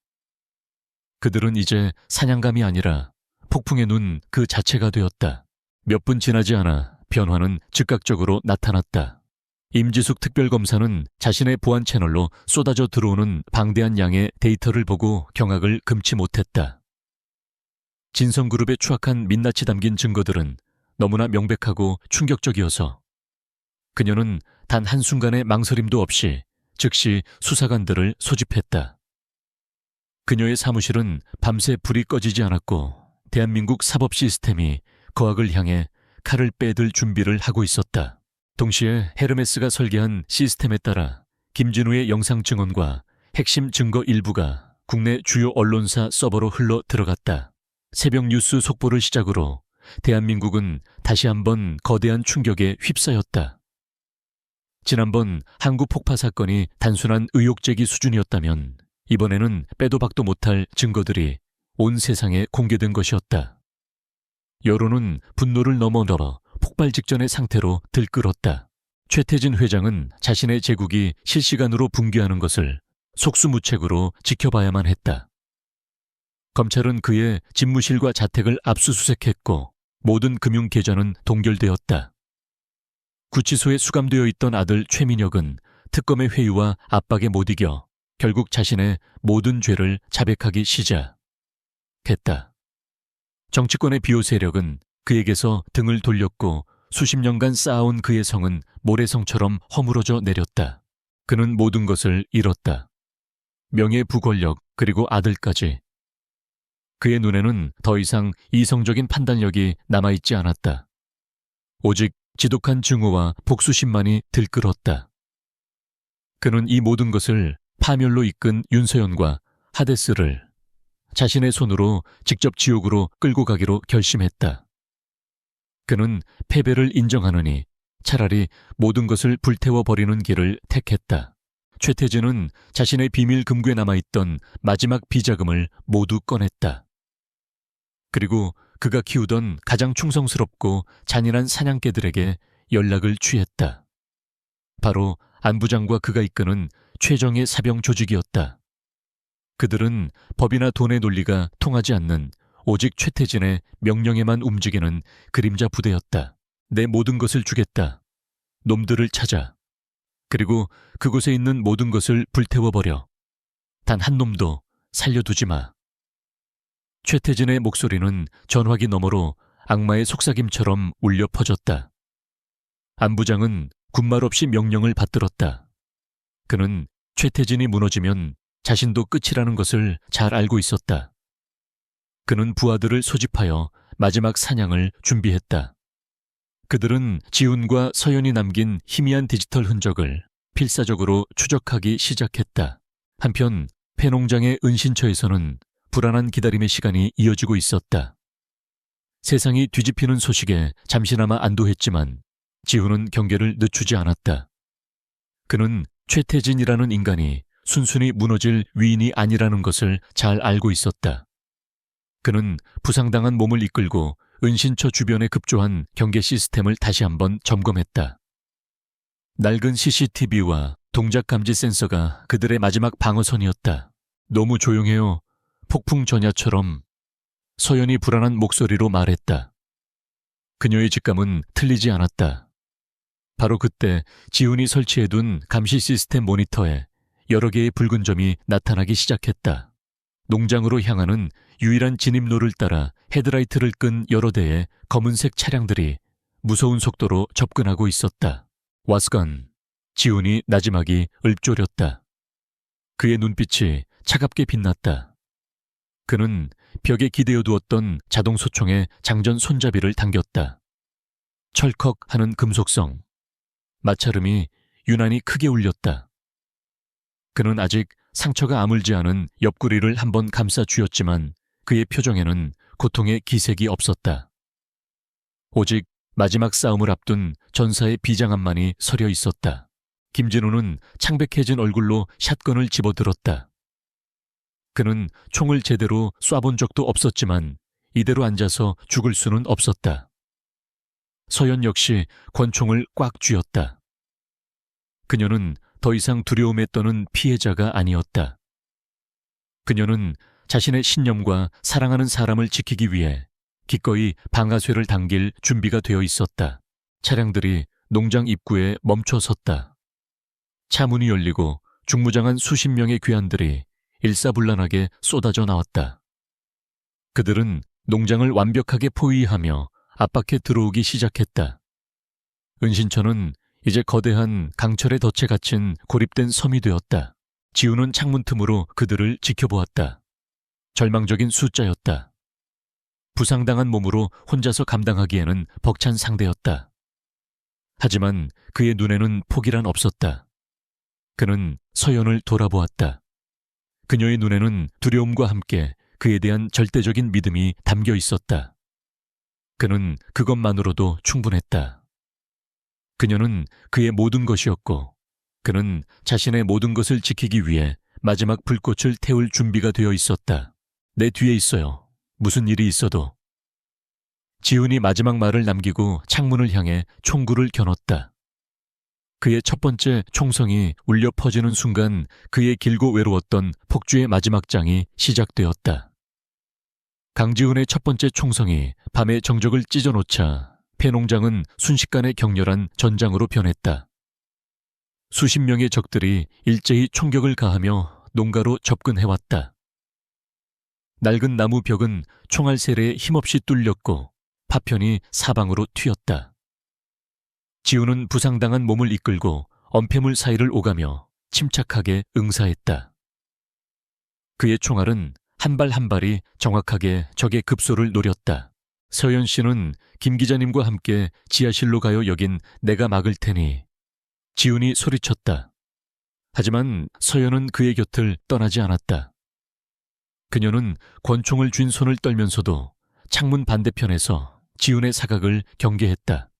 그들은 이제 사냥감이 아니라 폭풍의 눈 그 자체가 되었다. 몇 분 지나지 않아 변화는 즉각적으로 나타났다. 임지숙 특별검사는 자신의 보안 채널로 쏟아져 들어오는 방대한 양의 데이터를 보고 경악을 금치 못했다. 진성그룹의 추악한 민낯이 담긴 증거들은 너무나 명백하고 충격적이어서 그녀는 단 한순간의 망설임도 없이 즉시 수사관들을 소집했다. 그녀의 사무실은 밤새 불이 꺼지지 않았고 대한민국 사법 시스템이 거학을 향해 칼을 빼들 준비를 하고 있었다. 동시에 헤르메스가 설계한 시스템에 따라 김진우의 영상 증언과 핵심 증거 일부가 국내 주요 언론사 서버로 흘러 들어갔다. 새벽 뉴스 속보를 시작으로 대한민국은 다시 한번 거대한 충격에 휩싸였다. 지난번 항구 폭파 사건이 단순한 의혹 제기 수준이었다면 이번에는 빼도 박도 못할 증거들이 온 세상에 공개된 것이었다. 여론은 분노를 넘어넘어 폭발 직전의 상태로 들끓었다. 최태진 회장은 자신의 제국이 실시간으로 붕괴하는 것을 속수무책으로 지켜봐야만 했다. 검찰은 그의 집무실과 자택을 압수수색했고 모든 금융계좌는 동결되었다. 구치소에 수감되어 있던 아들 최민혁은 특검의 회유와 압박에 못 이겨 결국 자신의 모든 죄를 자백하기 시작했다. 정치권의 비호 세력은 그에게서 등을 돌렸고 수십 년간 쌓아온 그의 성은 모래성처럼 허물어져 내렸다. 그는 모든 것을 잃었다. 명예, 부권력, 그리고 아들까지. 그의 눈에는 더 이상 이성적인 판단력이 남아있지 않았다. 오직 지독한 증오와 복수심만이 들끓었다. 그는 이 모든 것을 파멸로 이끈 윤서연과 하데스를 자신의 손으로 직접 지옥으로 끌고 가기로 결심했다. 그는 패배를 인정하느니 차라리 모든 것을 불태워버리는 길을 택했다. 최태진은 자신의 비밀 금괴에 남아있던 마지막 비자금을 모두 꺼냈다. 그리고 그가 키우던 가장 충성스럽고 잔인한 사냥개들에게 연락을 취했다. 바로 안부장과 그가 이끄는 최정예 사병 조직이었다. 그들은 법이나 돈의 논리가 통하지 않는 오직 최태진의 명령에만 움직이는 그림자 부대였다. 내 모든 것을 주겠다. 놈들을 찾아. 그리고 그곳에 있는 모든 것을 불태워버려. 단 한 놈도 살려두지 마. 최태진의 목소리는 전화기 너머로 악마의 속삭임처럼 울려 퍼졌다. 안부장은 군말 없이 명령을 받들었다. 그는 최태진이 무너지면 자신도 끝이라는 것을 잘 알고 있었다. 그는 부하들을 소집하여 마지막 사냥을 준비했다. 그들은 지훈과 서연이 남긴 희미한 디지털 흔적을 필사적으로 추적하기 시작했다. 한편 폐농장의 은신처에서는 불안한 기다림의 시간이 이어지고 있었다. 세상이 뒤집히는 소식에 잠시나마 안도했지만 지훈은 경계를 늦추지 않았다. 그는 최태진이라는 인간이 순순히 무너질 위인이 아니라는 것을 잘 알고 있었다. 그는 부상당한 몸을 이끌고 은신처 주변에 급조한 경계 시스템을 다시 한번 점검했다. 낡은 CCTV와 동작 감지 센서가 그들의 마지막 방어선이었다. 너무 조용해요. 폭풍 전야처럼 서연이 불안한 목소리로 말했다. 그녀의 직감은 틀리지 않았다. 바로 그때 지훈이 설치해둔 감시 시스템 모니터에 여러 개의 붉은 점이 나타나기 시작했다. 농장으로 향하는 유일한 진입로를 따라 헤드라이트를 끈 여러 대의 검은색 차량들이 무서운 속도로 접근하고 있었다. 와스건. 지훈이 나지막이 읊조렸다. 그의 눈빛이 차갑게 빛났다. 그는 벽에 기대어 두었던 자동 소총의 장전 손잡이를 당겼다. 철컥 하는 금속성. 마찰음이 유난히 크게 울렸다. 그는 아직 상처가 아물지 않은 옆구리를 한번 감싸 쥐었지만 그의 표정에는 고통의 기색이 없었다. 오직 마지막 싸움을 앞둔 전사의 비장함만이 서려 있었다. 김진우는 창백해진 얼굴로 샷건을 집어들었다. 그는 총을 제대로 쏴본 적도 없었지만 이대로 앉아서 죽을 수는 없었다. 서연 역시 권총을 꽉 쥐었다. 그녀는 더 이상 두려움에 떠는 피해자가 아니었다. 그녀는 자신의 신념과 사랑하는 사람을 지키기 위해 기꺼이 방아쇠를 당길 준비가 되어 있었다. 차량들이 농장 입구에 멈춰 섰다. 차 문이 열리고 중무장한 수십 명의 귀환들이 일사불란하게 쏟아져 나왔다. 그들은 농장을 완벽하게 포위하며 압박해 들어오기 시작했다. 은신처는 이제 거대한 강철의 덫에 갇힌 고립된 섬이 되었다. 지우는 창문 틈으로 그들을 지켜보았다. 절망적인 숫자였다. 부상당한 몸으로 혼자서 감당하기에는 벅찬 상대였다. 하지만 그의 눈에는 포기란 없었다. 그는 서연을 돌아보았다. 그녀의 눈에는 두려움과 함께 그에 대한 절대적인 믿음이 담겨 있었다. 그는 그것만으로도 충분했다. 그녀는 그의 모든 것이었고 그는 자신의 모든 것을 지키기 위해 마지막 불꽃을 태울 준비가 되어 있었다. 내 뒤에 있어요. 무슨 일이 있어도. 지훈이 마지막 말을 남기고 창문을 향해 총구를 겨눴다. 그의 첫 번째 총성이 울려 퍼지는 순간 그의 길고 외로웠던 폭주의 마지막 장이 시작되었다. 강지훈의 첫 번째 총성이 밤의 정적을 찢어놓자 폐농장은 순식간에 격렬한 전장으로 변했다. 수십 명의 적들이 일제히 총격을 가하며 농가로 접근해왔다. 낡은 나무 벽은 총알 세례에 힘없이 뚫렸고 파편이 사방으로 튀었다. 지우는 부상당한 몸을 이끌고 엄폐물 사이를 오가며 침착하게 응사했다. 그의 총알은 한 발 한 발이 정확하게 적의 급소를 노렸다. 서연 씨는 김 기자님과 함께 지하실로 가요. 여긴 내가 막을 테니. 지훈이 소리쳤다. 하지만 서연은 그의 곁을 떠나지 않았다. 그녀는 권총을 쥔 손을 떨면서도 창문 반대편에서 지훈의 사각을 경계했다.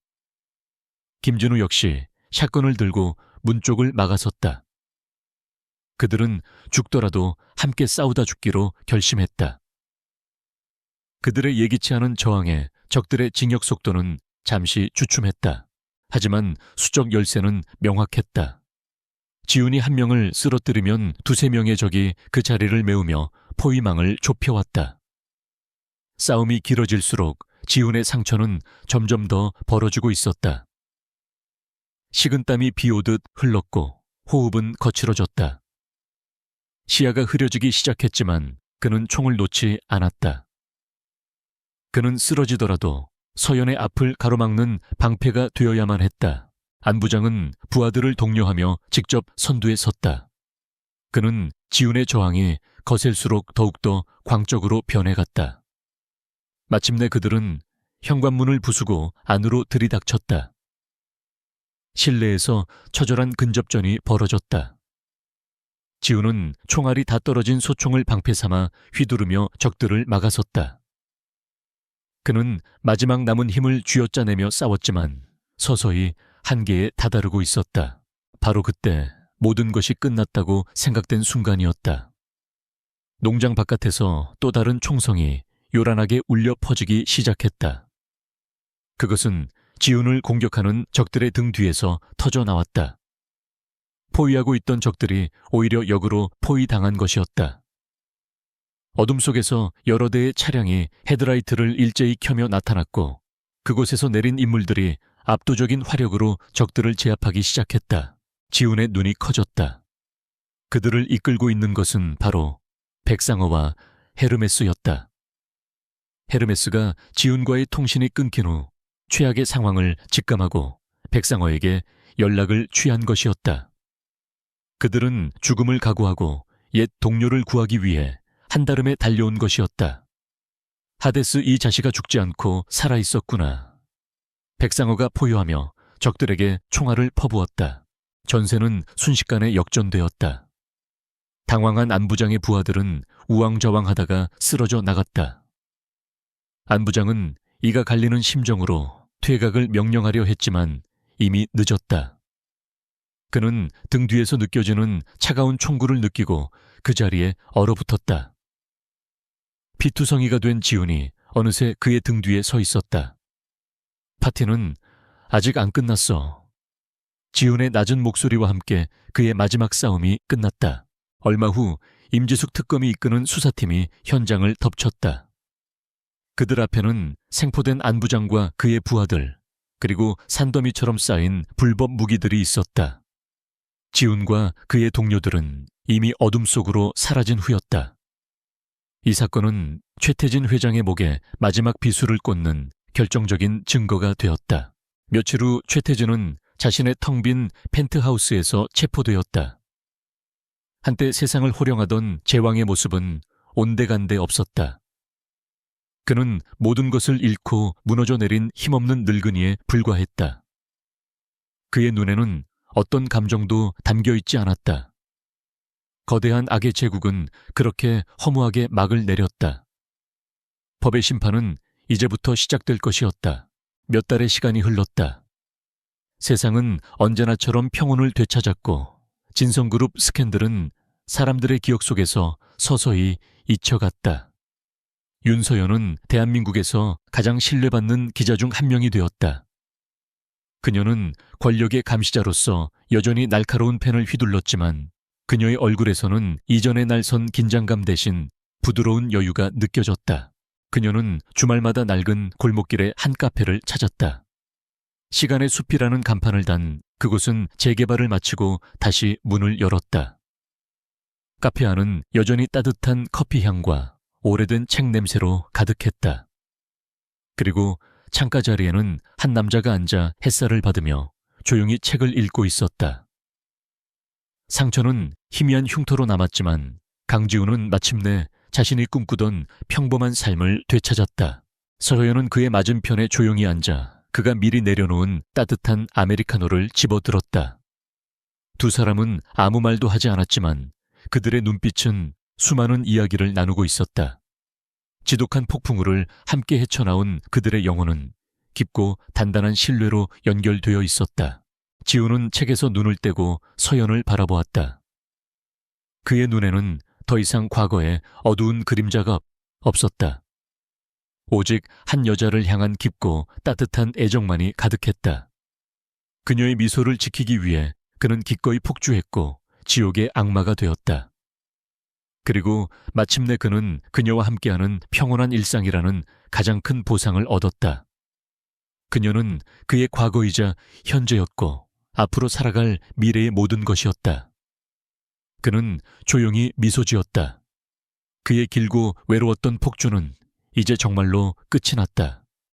김진우 역시 샷건을 들고 문 쪽을 막아섰다. 그들은 죽더라도 함께 싸우다 죽기로 결심했다. 그들의 예기치 않은 저항에 적들의 진격 속도는 잠시 주춤했다. 하지만 수적 열세는 명확했다. 지훈이 한 명을 쓰러뜨리면 두세 명의 적이 그 자리를 메우며 포위망을 좁혀왔다. 싸움이 길어질수록 지훈의 상처는 점점 더 벌어지고 있었다. 식은땀이 비오듯 흘렀고 호흡은 거칠어졌다. 시야가 흐려지기 시작했지만 그는 총을 놓지 않았다. 그는 쓰러지더라도 서연의 앞을 가로막는 방패가 되어야만 했다. 안 부장은 부하들을 독려하며 직접 선두에 섰다. 그는 지훈의 저항이 거셀수록 더욱더 광적으로 변해갔다. 마침내 그들은 현관문을 부수고 안으로 들이닥쳤다. 실내에서 처절한 근접전이 벌어졌다. 지훈은 총알이 다 떨어진 소총을 방패 삼아 휘두르며 적들을 막아섰다. 그는 마지막 남은 힘을 쥐어짜내며 싸웠지만 서서히 한계에 다다르고 있었다. 바로 그때 모든 것이 끝났다고 생각된 순간이었다. 농장 바깥에서 또 다른 총성이 요란하게 울려 퍼지기 시작했다. 그것은 지훈을 공격하는 적들의 등 뒤에서 터져 나왔다. 포위하고 있던 적들이 오히려 역으로 포위당한 것이었다. 어둠 속에서 여러 대의 차량이 헤드라이트를 일제히 켜며 나타났고 그곳에서 내린 인물들이 압도적인 화력으로 적들을 제압하기 시작했다. 지훈의 눈이 커졌다. 그들을 이끌고 있는 것은 바로 백상어와 헤르메스였다. 헤르메스가 지훈과의 통신이 끊긴 후 최악의 상황을 직감하고 백상어에게 연락을 취한 것이었다. 그들은 죽음을 각오하고 옛 동료를 구하기 위해 한달음에 달려온 것이었다. 하데스 이 자식아 죽지 않고 살아있었구나. 백상어가 포효하며 적들에게 총알을 퍼부었다. 전세는 순식간에 역전되었다. 당황한 안부장의 부하들은 우왕좌왕하다가 쓰러져 나갔다. 안부장은 이가 갈리는 심정으로 퇴각을 명령하려 했지만 이미 늦었다. 그는 등 뒤에서 느껴지는 차가운 총구를 느끼고 그 자리에 얼어붙었다. 피투성이가 된 지훈이 어느새 그의 등 뒤에 서 있었다. 파티는 아직 안 끝났어. 지훈의 낮은 목소리와 함께 그의 마지막 싸움이 끝났다. 얼마 후 임지숙 특검이 이끄는 수사팀이 현장을 덮쳤다. 그들 앞에는 생포된 안부장과 그의 부하들, 그리고 산더미처럼 쌓인 불법 무기들이 있었다. 지훈과 그의 동료들은 이미 어둠 속으로 사라진 후였다. 이 사건은 최태진 회장의 목에 마지막 비수를 꽂는 결정적인 증거가 되었다. 며칠 후 최태진은 자신의 텅 빈 펜트하우스에서 체포되었다. 한때 세상을 호령하던 제왕의 모습은 온데간데 없었다. 그는 모든 것을 잃고 무너져 내린 힘없는 늙은이에 불과했다. 그의 눈에는 어떤 감정도 담겨있지 않았다. 거대한 악의 제국은 그렇게 허무하게 막을 내렸다. 법의 심판은 이제부터 시작될 것이었다. 몇 달의 시간이 흘렀다. 세상은 언제나처럼 평온을 되찾았고 진성그룹 스캔들은 사람들의 기억 속에서 서서히 잊혀갔다. 윤서연은 대한민국에서 가장 신뢰받는 기자 중 한 명이 되었다. 그녀는 권력의 감시자로서 여전히 날카로운 펜을 휘둘렀지만 그녀의 얼굴에서는 이전의 날선 긴장감 대신 부드러운 여유가 느껴졌다. 그녀는 주말마다 낡은 골목길의 한 카페를 찾았다. 시간의 숲이라는 간판을 단 그곳은 재개발을 마치고 다시 문을 열었다. 카페 안은 여전히 따뜻한 커피 향과 오래된 책 냄새로 가득했다. 그리고 창가 자리에는 한 남자가 앉아 햇살을 받으며 조용히 책을 읽고 있었다. 상처는 희미한 흉터로 남았지만 강지훈은 마침내 자신이 꿈꾸던 평범한 삶을 되찾았다. 서효연은 그의 맞은편에 조용히 앉아 그가 미리 내려놓은 따뜻한 아메리카노를 집어들었다. 두 사람은 아무 말도 하지 않았지만 그들의 눈빛은 수많은 이야기를 나누고 있었다. 지독한 폭풍우를 함께 헤쳐나온 그들의 영혼은 깊고 단단한 신뢰로 연결되어 있었다. 지우는 책에서 눈을 떼고 서연을 바라보았다. 그의 눈에는 더 이상 과거의 어두운 그림자가 없었다. 오직 한 여자를 향한 깊고 따뜻한 애정만이 가득했다. 그녀의 미소를 지키기 위해 그는 기꺼이 폭주했고 지옥의 악마가 되었다. 그리고 마침내 그는 그녀와 함께하는 평온한 일상이라는 가장 큰 보상을 얻었다. 그녀는 그의 과거이자 현재였고 앞으로 살아갈 미래의 모든 것이었다. 그는 조용히 미소 지었다. 그의 길고 외로웠던 폭주는 이제 정말로 끝이 났다.